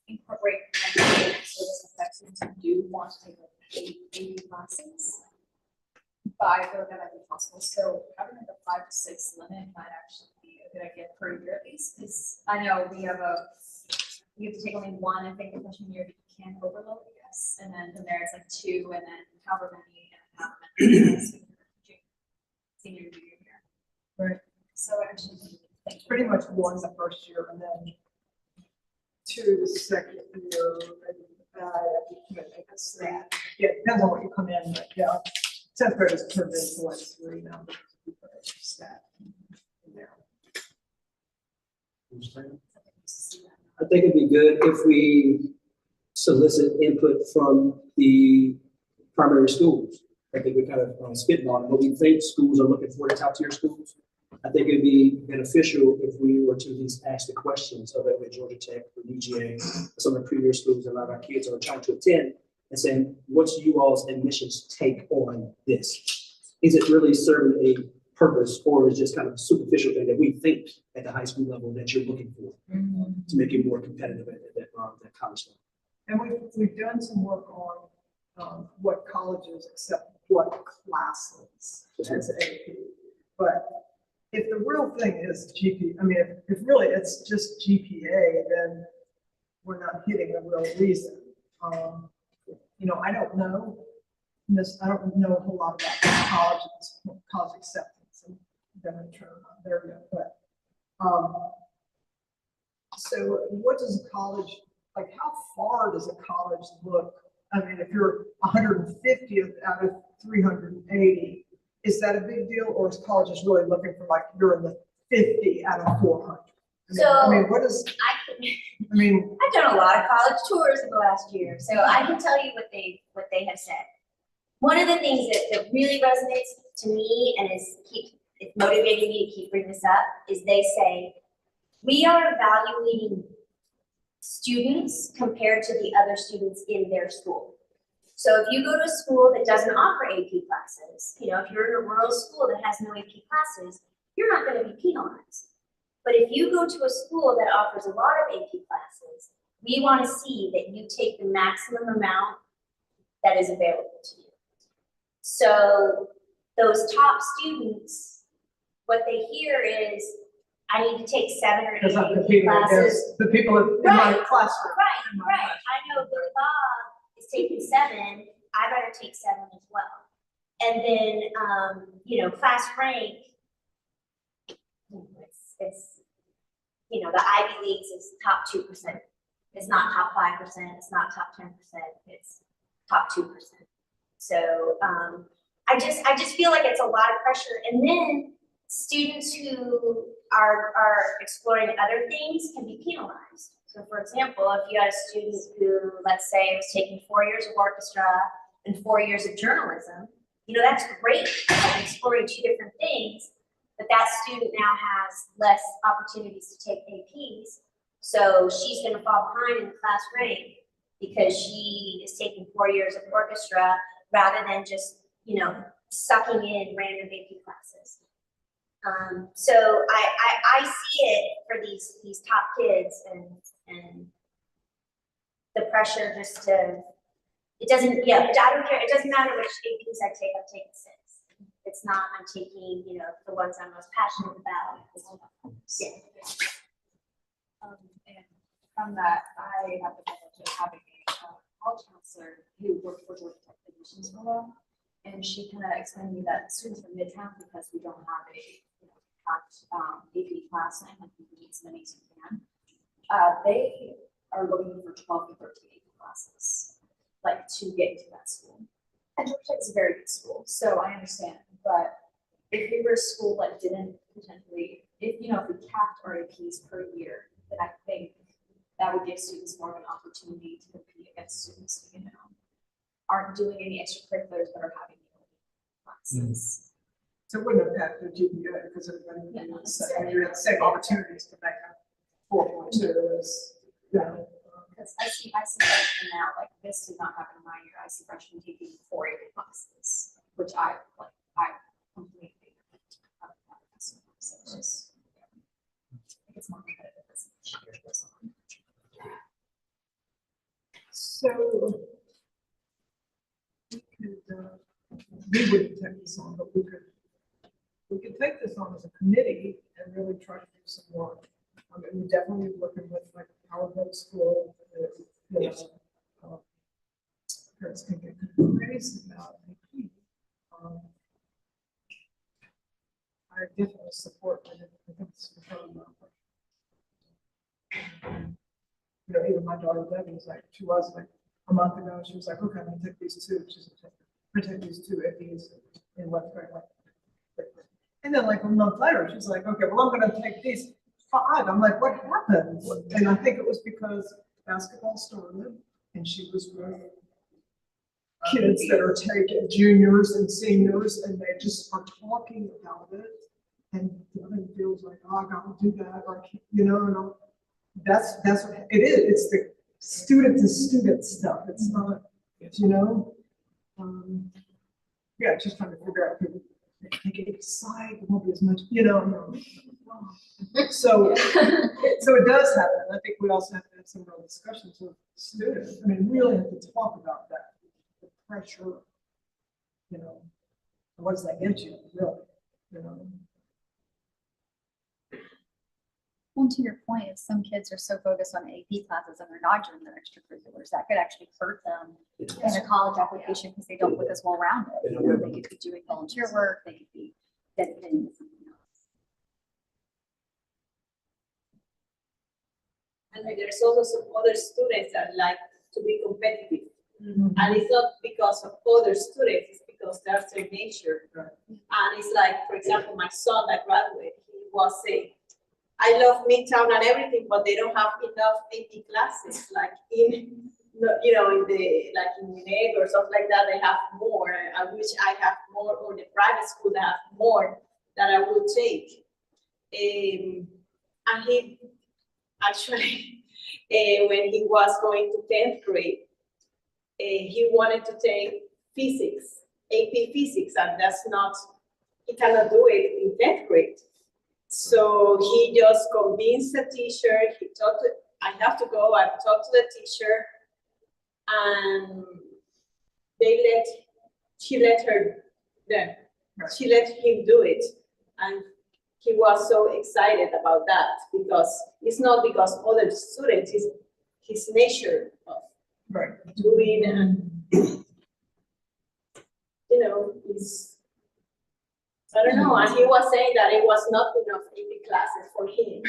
incorporate and service effectiveness who do want to take like AP classes, but I feel like that might be possible. So having like a 5 to 6 limit might actually be a good idea per year at least, because I know you have to take only one, I think, the freshman year, but you can overload, I guess. And then from there it's like 2, and then however many, and however many senior year. Right. So actually, It's pretty much 1 the first year and then 2 the second year. I guess that, yeah, it depends on what you come in, but yeah. 10th grade is turned into like 3 now. Stat in there. I think it'd be good if we solicit input from the primary schools. I think we kind of spitballing what we think schools are looking for, the top tier schools. I think it'd be beneficial if we were to at least ask the questions of it with Georgia Tech, or UGA, some of the premier schools that a lot of our kids are trying to attend, and saying, what's you all's admissions take on this? Is it really serving a purpose, or is just kind of a superficial thing that we think at the high school level that you're looking for to make it more competitive at that college level? And we've done some work on what colleges accept what classes as AP. But if the real thing is GPA, I mean, if really it's just GPA, then we're not hitting the real reason. You know, I don't know this. I don't know a whole lot about colleges, college acceptance, and I'm not there yet. But so, what does a college like? How far does a college look? I mean, if you're 150th out of 380, is that a big deal, or is colleges really looking for like you're in the 50 out of 400? I mean, what is? I mean, I've done a lot of college tours in the last year, so I can tell you what they have said. One of the things that really resonates to me and it's motivating me to keep bringing this up is they say, we are evaluating students compared to the other students in their school. So if you go to a school that doesn't offer AP classes, you know, if you're in a rural school that has no AP classes, you're not going to be penalized. But if you go to a school that offers a lot of AP classes, we want to see that you take the maximum amount that is available to you. So those top students, what they hear is, I need to take 7 or 8 because I'm AP competing classes. against the people in my classroom. Right. I know Billy Bob is taking 7. I better take 7 as well. And then, you know, class rank, it's you know, the Ivy Leagues is top 2%. It's not top 5%. It's not top 10%. It's top 2%. So I just feel like it's a lot of pressure. And then students who are exploring other things can be penalized. So for example, if you had a student who, let's say, was taking 4 years of orchestra and 4 years of journalism, you know, that's great, exploring 2 different things, but that student now has less opportunities to take APs. So she's gonna fall behind in the class rank because she is taking 4 years of orchestra rather than just, you know, sucking in random AP classes. So I see it for these top kids and the pressure just to, it doesn't, yeah, I don't care, it doesn't matter which APs I take, I'm taking 6. It's not, I'm taking, you know, the ones I'm most passionate about. Yeah. And from that, I have the privilege of having a college counselor who worked for Georgia Tech admissions for a while. And she kind of explained to me that students from Midtown, because we don't have a packed AP class and like we need as many as we can, they are looking for 12 to 13 AP classes, like to get into that school. And Georgia Tech is a very good school, so I understand. But if we were a school that didn't potentially, if we capped our APs per year, then I think that would give students more of an opportunity to compete against students who, aren't doing any extracurriculars but are having classes. So it wouldn't impact the GPA because everybody would have the same opportunities to make a 4.2 as, Because I see freshmen now, like this did not happen in my year. I see freshmen taking 4 AP classes, which I completely have that. So it's just, I think it's more competitive as each year goes on. So we wouldn't take this on, but we could take this on as a committee and really try to do some work. I mean, we're definitely working with like our home school. Yes. Parents can get crazy about AP. I definitely support that. I think it's you know, even my daughter Debbie was like, she was like a month ago, she was like, okay, I'm gonna take these two. She's gonna take these two APs in what's going on. And then like a month later, she's like, okay, well, I'm gonna take these 5. I'm like, what happened? And I think it was because basketball started and she was with kids that are taking juniors and seniors and they just are talking about it. And the other feels like, oh, I gotta do that, or, you know, and that's what it is. It's the student to student stuff. It's not, you know. Yeah, just trying to figure out people. They can decide, it won't be as much, you know. So it does happen. I think we also have to have some real discussions with students. I mean, we really have to talk about that. The pressure, you know, what does that get you, really, you know? Well, to your point, if some kids are so focused on AP classes and they're not doing their extracurriculars, that could actually hurt them in a college application because they don't look as well rounded. You know, they could be doing volunteer work, they could be dedicating to something else. And then there's also some other students that like to be competitive. And it's not because of other students, it's because that's their nature. And it's like, for example, my son that graduated, he was saying, I love Midtown and everything, but they don't have enough AP classes. Like in, you know, in the like in UNED or something like that, they have more. I wish I have more, or the private school that have more that I would take. And he actually, when he was going to 10th grade, he wanted to take physics, AP physics, and that's not, he cannot do it in 10th grade. So he just convinced the teacher, he talked to, I have to go, I talked to the teacher, and she let him do it. And he was so excited about that because it's not because other students, it's his nature of doing, and you know, it's, I don't know, and he was saying that it was not enough AP classes for him.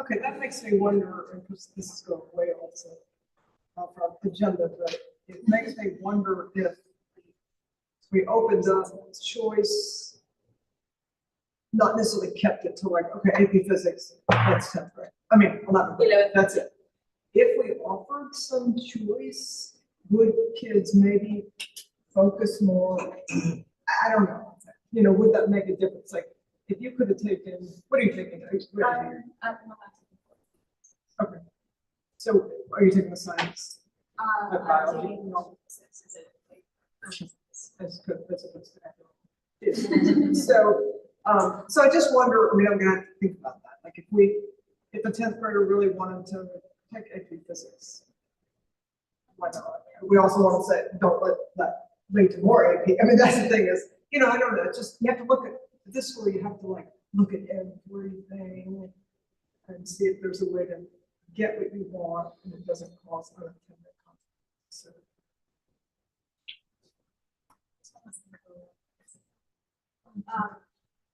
Okay, that makes me wonder, because this is going way also off our agenda, but it makes me wonder if we opened up choice, not necessarily kept it to like, okay, AP physics, that's 10th grade. I mean, well, not, that's it. If we offered some choice, would kids maybe focus more? I don't know. You know, would that make a difference? Like, if you could have taken, what are you taking? Okay. So, are you taking the science? Biology? That's good. That's a good step. So I just wonder. I mean, I'm gonna have to think about that. Like, if a 10th grader really wanted to take AP physics, why not? We also want to say, don't let that lead to more AP. I mean, that's the thing is, you know, I don't know. Just you have to look at this school. You have to like look at everything and see if there's a way to get what you want and it doesn't cause unintended consequences.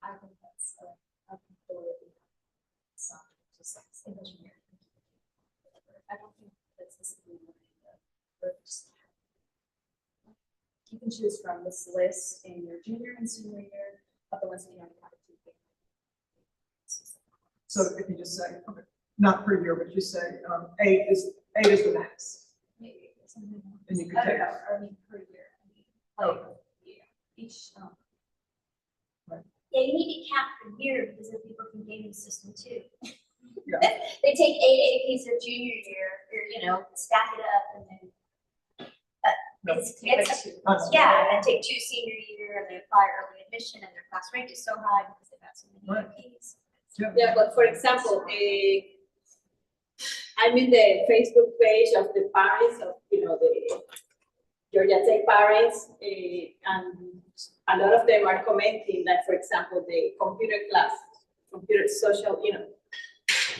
I think that's a just like engineering. I don't think that's necessarily you can choose from this list in your junior and senior year, but the ones that you don't have to take. So if you just say, okay, not per year, but you say 8 is the max. Maybe and you can I don't take. know, I mean per year. I mean, like, yeah, each. Yeah, you need to cap per year because then people can game the system too. Yeah. They take 8 APs their junior year, or you know, stack it up and then. Yeah, and then take 2 senior year and they apply early admission and their class rank is so high because they've got so many APs. Yeah, but for example, I'm in the Facebook page of the parents of, the Georgia Tech parents, and a lot of them are commenting that, for example, the computer class, computer social,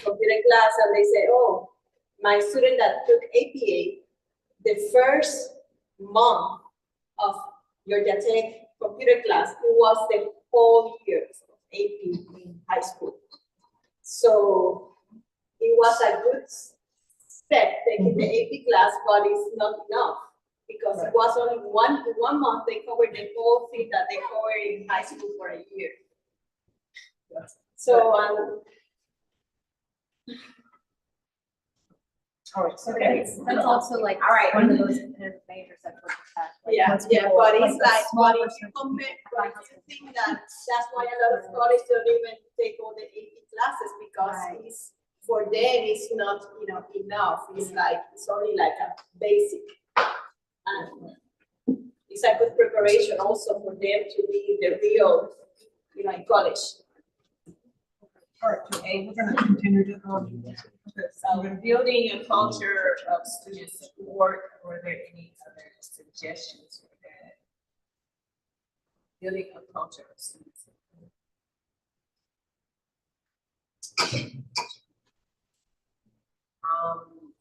computer class, and they say, oh, my student that took APA, the first month of Georgia Tech computer class, it was the whole year of AP in high school. So it was a good step taking the AP class, but it's not enough because it was only one month they covered the whole thing that they covered in high school for a year. So All right, so That's also like all right. one of those majors that look at. like, Yeah, most yeah, people, but it's a like, small but if you percentage compare, of but people if you think that, that's why a lot of colleges don't even take all the AP classes because Right. it's, for them, it's not, enough. It's like, it's only like a basic. And it's a good preparation also for them to be the real, in college. all right, so we're gonna continue to, okay, So building a culture of student support, or are there any other suggestions for that? Building a culture of student support.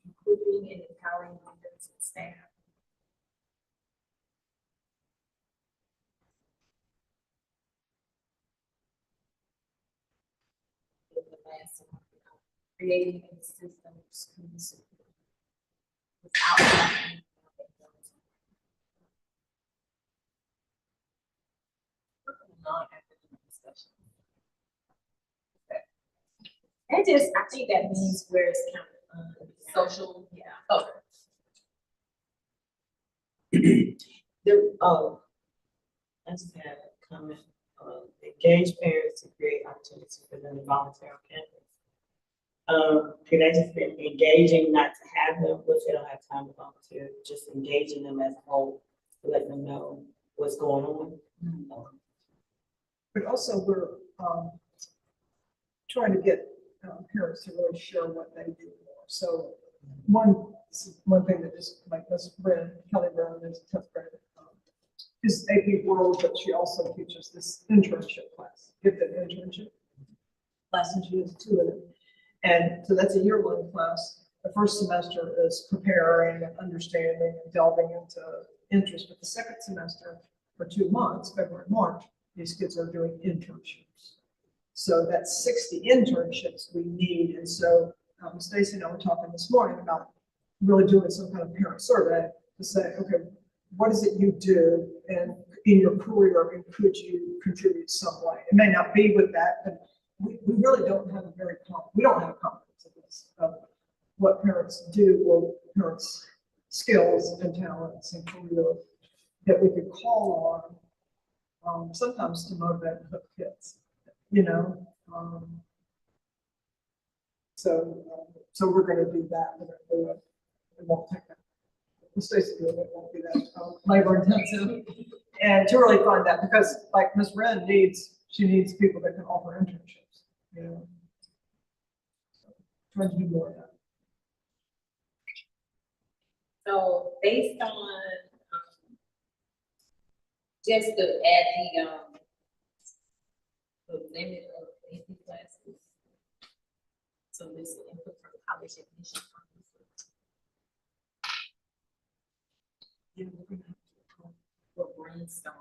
Including and empowering leaders and staff. In the last one, creating a system of student support without lacking non-academic discussion. Okay. I think that means where it's kind of social, yeah. Okay. I just had a comment, engage parents to create opportunities for them to volunteer on campus. Could I just be engaging, not to have them, which they don't have time to volunteer, just engaging them as a whole, to let them know what's going on. but also we're, trying to get parents to really share what they do more. So one thing that just, like Miss Bryn, Kelly Brown is a 10th grade, is AP World, but she also teaches this internship class, gifted internship class, and she has 2 of them. And so that's a year-long class. The first semester is preparing and understanding and delving into interest, but the second semester, for 2 months, February, March, these kids are doing internships. So that's 60 internships we need. And so Stacy and I were talking this morning about really doing some kind of parent survey to say, okay, what is it you do in your career, and could you contribute some way? It may not be with that, but we really don't have we don't have a comprehensive list of what parents do or parents' skills and talents and career that we could call on, sometimes to motivate and hook kids, So we're going to do that. We're going to do it. It won't take that. Stacy doing it won't be that labor intensive. And to really find that, because like Ms. Wren needs people that can offer internships, Trying to do more of that. So based on, just to add the limit of AP classes. So this is input from college admission. We'll brainstorm.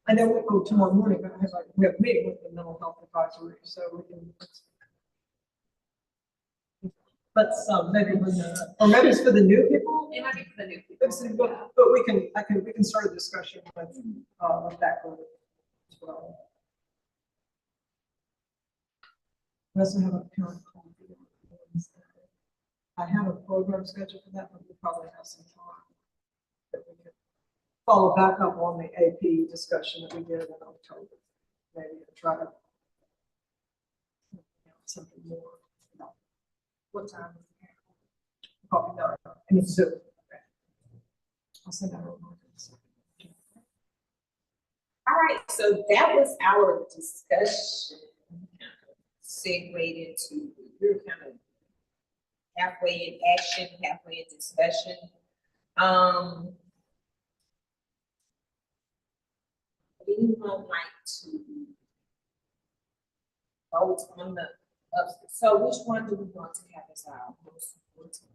I know we go tomorrow morning, but we have a meeting with the mental health advisory, so we can. Let's maybe or maybe it's for the new people. It might be for the new people. But we can start a discussion with that group as well. We also have a parent call. I have a program scheduled for that, but we probably have some time that we could follow back up on the AP discussion that we did in October. Maybe try to something more. What time? Probably not. And it's Zoom. Okay. I'll send that over. All right, so that was our discussion. Segued into, we were kind of halfway in action, halfway in discussion. Would anyone like to vote on the, so which one do we want to have as our most important?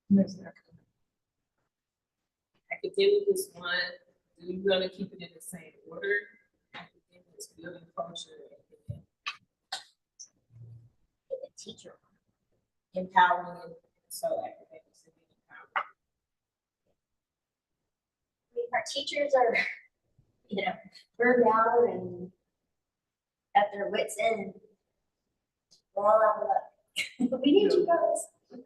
Next academic. Academic is one, we're gonna keep it in the same order. Academic is building culture, and The teacher. empowering, so academics and empowering. I mean, our teachers are, burned out and at their wits' end. We're all out of luck. We need you guys. We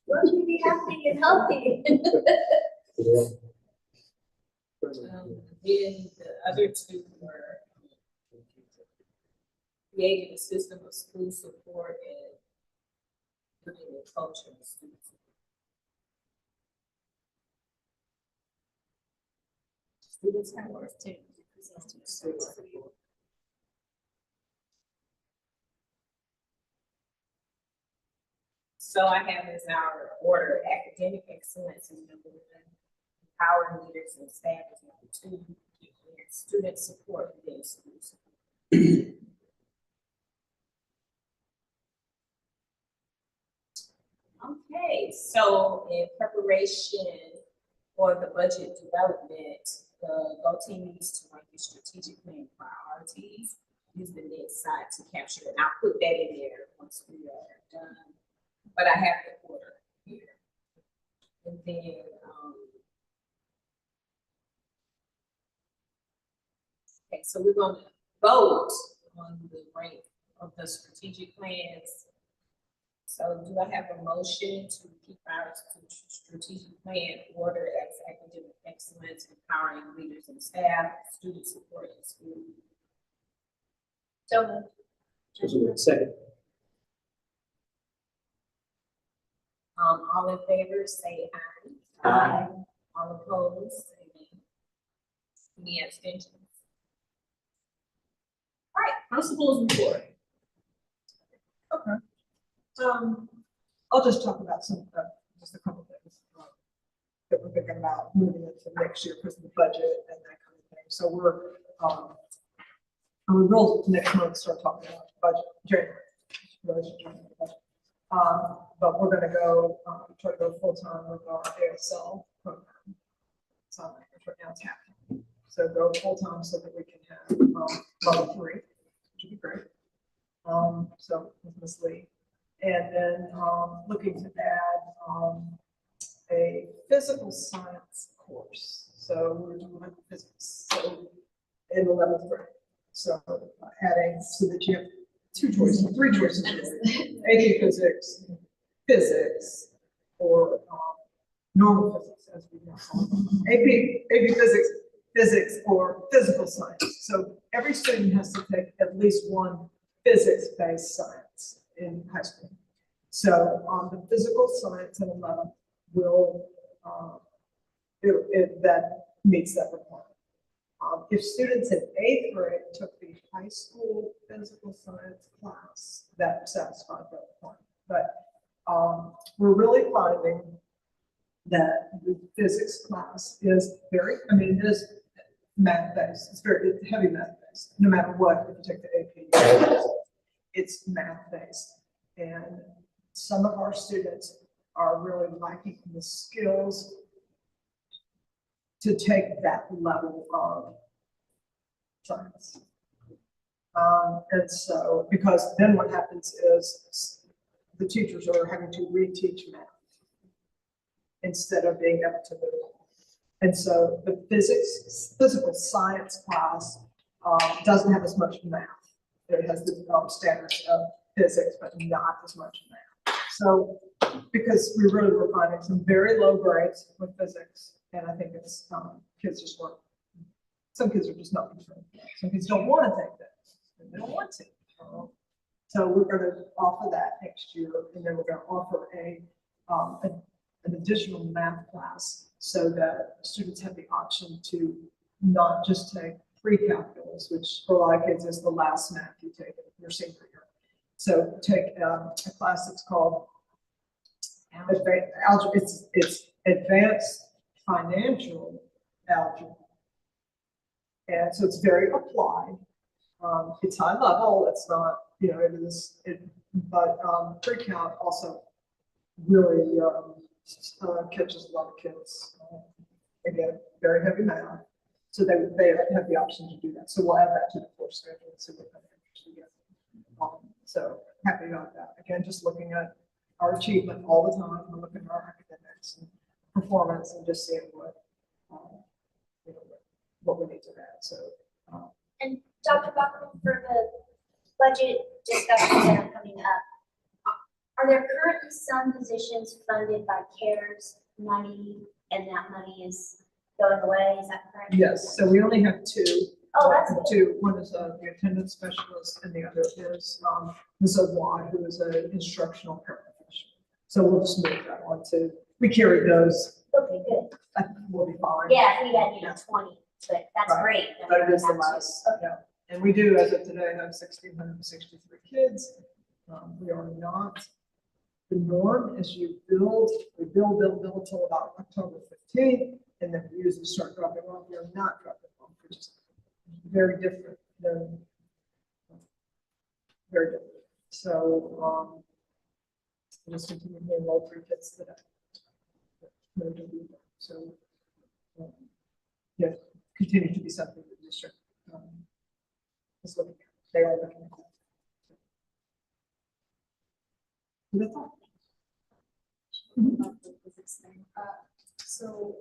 want you to be happy and healthy. Then the other two were creating a system of school support and building a culture of students. Students have worth too. So I have as our order academic excellence is number one, empowering leaders and staff is number two, and student support and then school support. Okay, so in preparation for the budget development, the Go team needs to write the strategic plan priorities. Use the next slide to capture it. I'll put that in there once we are done. But I have the order here. And then, okay, so we're gonna vote on the rank of the strategic plans. So do I have a motion to keep our strategic plan order as academic excellence, empowering leaders and staff, student support in school? So moved. Second. All in favor, say aye. Aye. All opposed, say nay. Any abstentions? All right, principals report. Okay. I'll just talk about some, just a couple things that we're thinking about moving into next year because of the budget and that kind of thing. So we will next month start talking about budget, January. But we're gonna go, try to go full time with our ASL program. It's on right now, it's happening. So go full time so that we can have, level 3, which would be great. So with Ms. Lee. And then, looking to add, a physical science course. So we're doing physics, so in 11th grade. So adding so that you have 3 choices, AP physics, or normal physics, as we know. AP physics, or physical science. So every student has to take at least one physics-based science in high school. So the physical science in 11th will, that meets that requirement. If students in 8th grade took the high school physical science class, that satisfied that requirement. But we're really finding that the physics class is very, it is math-based. It's very heavy math-based, no matter what, if you take the AP, it's math-based. And some of our students are really lacking the skills to take that level of science. And so, because then what happens is the teachers are having to reteach math instead of being able to do it. And so the physical science class doesn't have as much math. It has the standards of physics, but not as much math. So because we really were finding some very low grades with physics, and I think it's kids just weren't. Some kids are just not concerned. Some kids don't want to take that. They don't want to. So we're going to offer that next year, and then we're going to offer an additional math class so that students have the option to not just take pre-calculus, which for a lot of kids is the last math you take in your senior year. So take a class that's called algebra. It's advanced financial algebra. And so it's very applied. It's high level. It's not, but pre-calc also really catches a lot of kids. Again, very heavy math. So they have the option to do that. So we'll add that to the course schedule and see what kind of interest we get. So happy about that. Again, just looking at our achievement all the time. We're looking at our academics and performance and just seeing what we need to add. So. And Dr. Buckle, for the budget discussions that are coming up, are there currently some positions funded by CARES money and that money is going away? Is that correct? Yes. So we only have two. Oh, that's good. Two. One is the attendance specialist, and the other is Ms. O'Wad, who is an instructional paraprofessional. So we'll just move that on to. We carry those. Okay, good. I think we'll be fine. Yeah, if we had 20, but that's Right. great. then But we it is the don't have to. last, yeah. And we do, as of today, have 1,663 kids. We are not, the norm is we build until about October 15th, and then we usually start dropping off. We are not dropping off, which is very different than, very different. So, we'll just continue to enroll 3 kids today. So, yeah, continue to be something the district is looking at. They are looking at that. That's all. So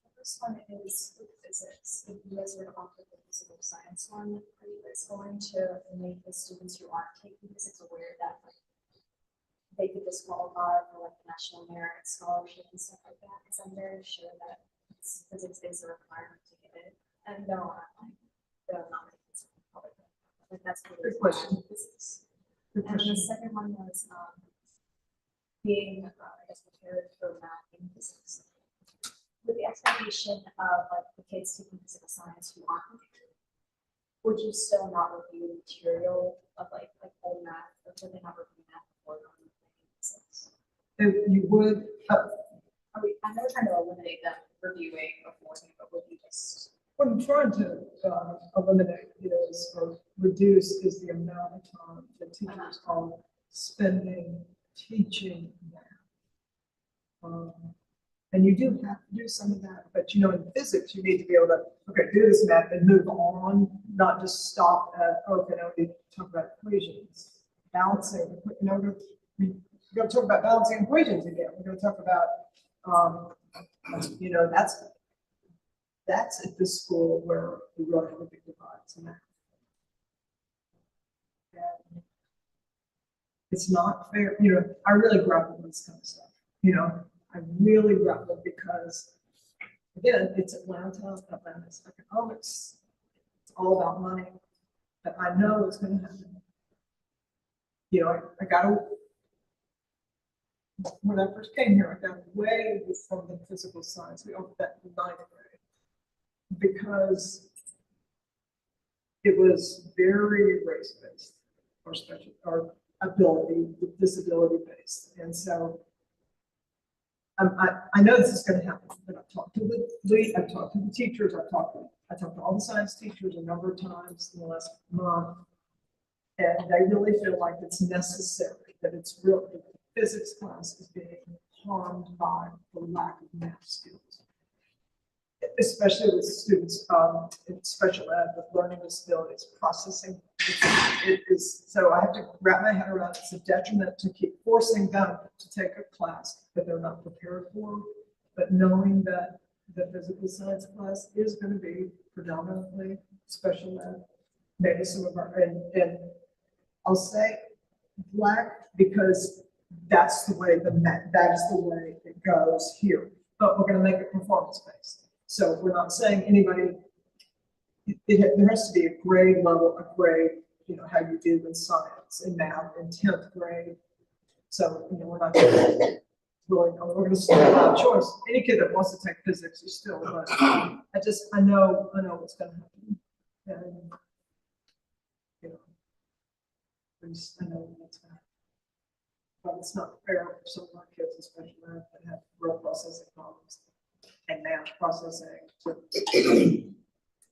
the first one is with physics. If you guys were to offer the physical science one, are you guys going to make the students who aren't taking physics aware that they could disqualify for national merit scholarship and stuff like that? Because I'm very sure that physics is a requirement to get it, and there are not many kids in public. That's Good question. Physics. Good And then question. the second one was being, I guess, prepared for math and physics. With the expectation of the kids taking physical science who aren't prepared, would you still not review material of old math, or would they not review math before going to physics? You would, I know we're trying to eliminate them reviewing beforehand, but would you just? what I'm trying to eliminate is, or reduce, is the amount of time that teachers are spending teaching math. And you do have to do some of that, but in physics, you need to be able to, do this math and move on, not just stop at, now we talk about equations, balancing, we're going to talk about balancing equations again. We're going to talk about, that's at this school where we really have a big divide in math. And it's not fair, I really grapple with this kind of stuff, I really grapple because, again, it's Atlanta's economics, it's all about money, but I know it's going to happen. I got when I first came here, I got away from the physical science, we offered that in 9th grade, because it was very race-based, or special, or disability-based, and so I know this is going to happen, but I've talked to I've talked to the teachers, I talked to all the science teachers a number of times in the last month, and they really feel like it's necessary, that it's real. The physics class is being harmed by the lack of math skills, especially with students in special ed with learning disabilities, processing. It is, so I have to wrap my head around it's a detriment to keep forcing them to take a class that they're not prepared for, but knowing that the physical science class is going to be predominantly special ed, maybe some of our, and I'll say Black because that's the way that is the way it goes here, but we're going to make it performance based. So we're not saying anybody, there has to be a grade level, how you do in science and math in 10th grade. So, we're not we're going to still have a choice. Any kid that wants to take physics is still, but I know what's going to happen. And, you know, I know that's not, but it's not fair for some of our kids, especially that have word processing problems and math processing to,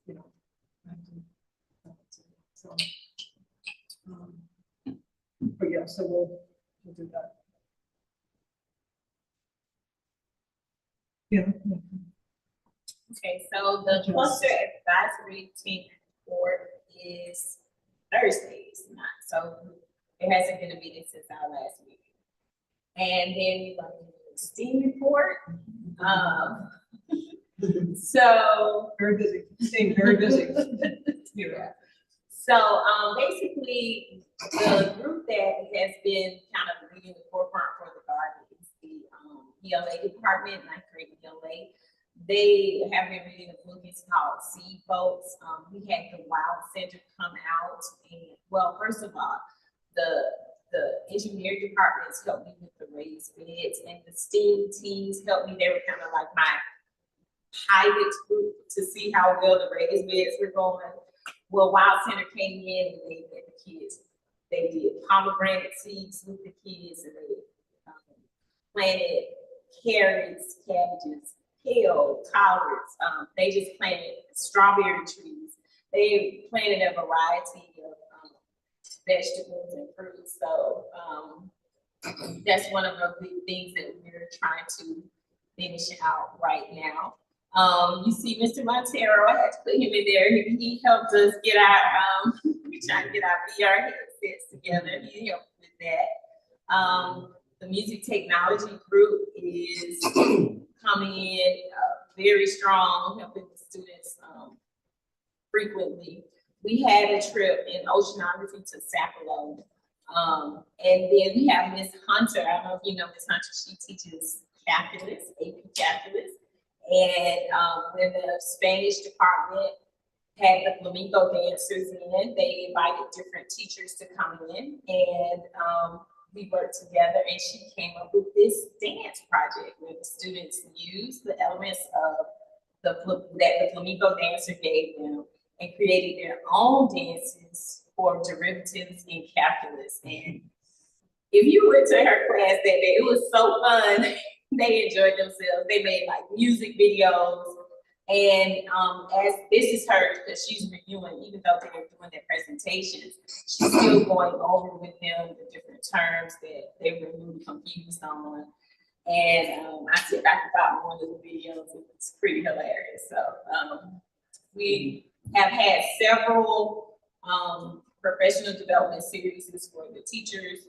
you know. So, but yeah, so we'll do that. Yeah. Okay, so the cluster advisory team report is Thursdays, not, so there hasn't been a meeting since our last meeting. And then we want to do the STEAM report. So Very busy, staying very busy. yeah. So basically, the group that has been kind of leading the forefront for the garden is the ELA department, ninth grade ELA. They have been reading a book. It's called Seed Boats. We had the Wild Center come out, and well, first of all, the engineering departments helped me with the raised beds, and the STEAM teams helped me. They were kind of like my pilot group to see how well the raised beds were going. Well, Wild Center came in and they let the kids. They did pomegranate seeds with the kids, and they planted carrots, cabbages, kale, collards. They just planted strawberry trees. They planted a variety of vegetables and fruits. So that's one of the big things that we're trying to finish out right now. You see Mr. Montero, I had to put him in there. He helped us get our, we're trying to get our VR headsets together. He helped with that. The music technology group is coming in very strong, helping the students frequently. We had a trip in oceanography to Sapelo. And then we have Miss Hunter. I don't know if you know Miss Hunter. She teaches calculus, AP calculus. And when the Spanish department had the flamenco dancers in, they invited different teachers to come in, and we worked together, and she came up with this dance project where the students used the elements of that the flamenco dancer gave them and created their own dances for derivatives in calculus. And if you went to her class that day, it was so fun. They enjoyed themselves. They made like music videos. And as this is her, because she's reviewing, even though they're doing their presentations, she's still going over with them the different terms that they were really confused on. And I see back about one of the videos, it's pretty hilarious. So we have had several professional development series for the teachers,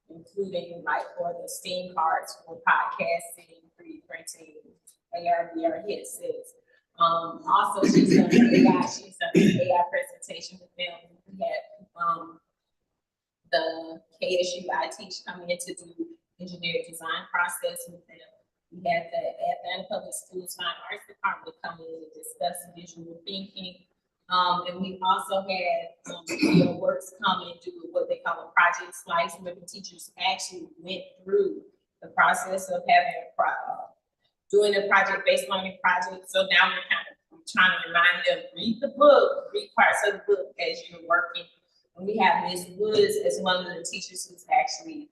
including like for the STEAM cards for podcasting, 3D printing, AR, VR headsets. Also, she's done AI. She's done an AI presentation with them. We had the KSU I teach coming in to do engineering design process with them. We had the Atlanta Public Schools Fine Arts Department come in and discuss visual thinking. And we also had Field Works come and do what they call a project slice, where the teachers actually went through the process of having doing a project-based learning project. So now we're kind of trying to remind them, read the book, read parts of the book as you're working. And we have Ms. Woods as one of the teachers who's actually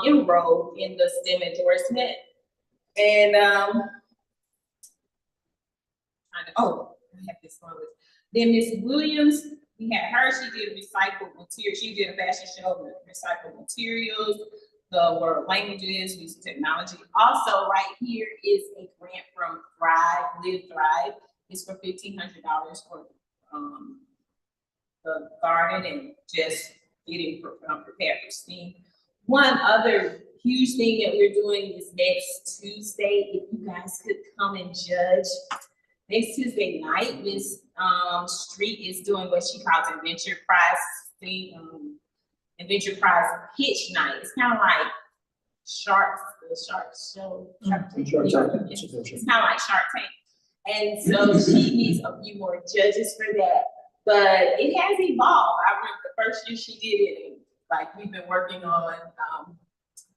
enrolled in the STEM endorsement. And I have this one with. Then Ms. Williams, we had her, she did recycled materials. She did a fashion show with recycled materials, the world languages, music technology. Also right here is a grant from Thrive, Live Thrive. It's for $1,500 for the garden and just getting prepared for STEAM. One other huge thing that we're doing is next Tuesday, if you guys could come and judge. Next Tuesday night, Ms. Street is doing what she calls Adventure Prize Adventure Prize Pitch Night. It's kind of like Shark Show. Shark Tank. It's kind of like Shark Tank. And so she needs a few more judges for that. But it has evolved. I remember the first year she did it, and like we've been working on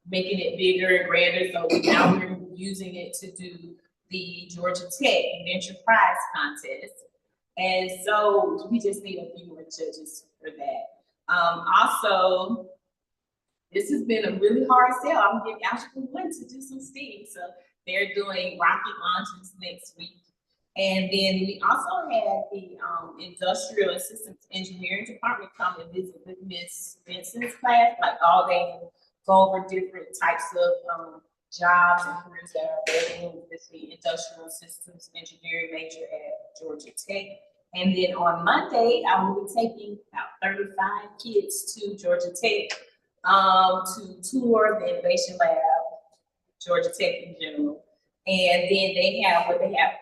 making it bigger and grander. So now we're using it to do the Georgia Tech Adventure Prize Contest. And so we just need a few more judges for that. Also, this has been a really hard sale. I'm giving Algebra 1 to do some STEAM. So they're doing rocket launches next week. And then we also had the Industrial and Systems Engineering Department come and visit with Miss Benson's class, like all day, and go over different types of jobs and careers that are available with the Industrial Systems Engineering major at Georgia Tech. And then on Monday, I will be taking about 35 kids to Georgia Tech to tour the Innovation Lab, Georgia Tech in general. And then they have what they have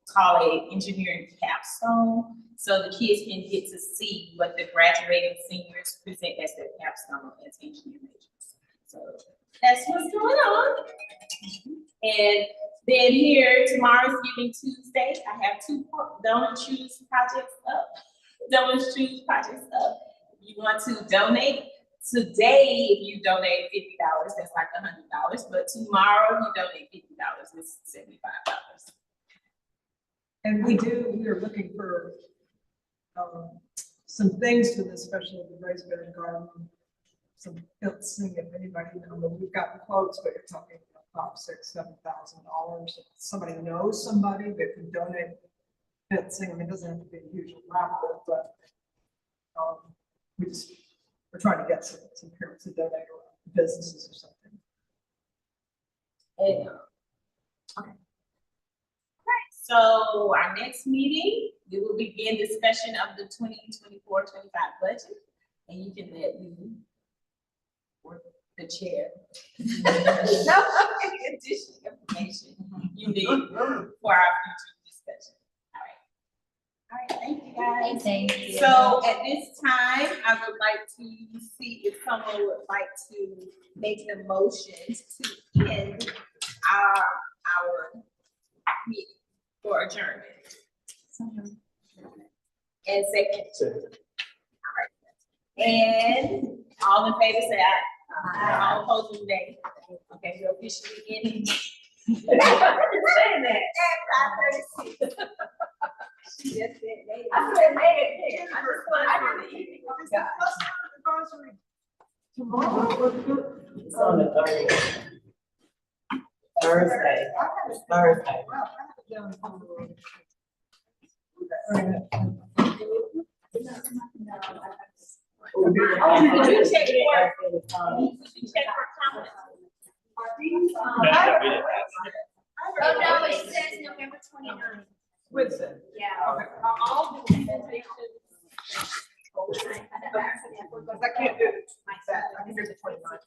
called a engineering capstone. So the kids can get to see what the graduating seniors present as their capstone as engineering majors. So that's what's going on. And then here, tomorrow's Giving Tuesday. I have 2 Don't Choose projects up. Don't Choose projects up. If you want to donate, today, if you donate $50, that's like $100. But tomorrow, if you donate $50, it's $75. And we are looking for some things for this, especially the raised bed and garden, some fencing, if anybody, we've gotten quotes, but you're talking about $5,000, $6,000, $7,000. If somebody knows somebody that can donate fencing, it doesn't have to be a huge amount, but we're trying to get some parents to donate or businesses or something. And, okay. So our next meeting, we will begin discussion of the 2024-25 budget, and you can let me or the chair any additional information you need for our future discussion. All right, thank you guys. Thank you. So at this time, I would like to see if someone would like to make the motion to end our meeting for adjournment. And second. All right. And all in favor say aye. All opposed nay. Okay, we're officially ending. Saying that. At 5:36. She just said nay. I said nay. I didn't even It's on the 30th. Thursday. Thursday. You check for comments. Oh, no, it says November 29th. With it. Yeah. Okay. I'll do presentations. Because I can't do it like that. I can do the 29th.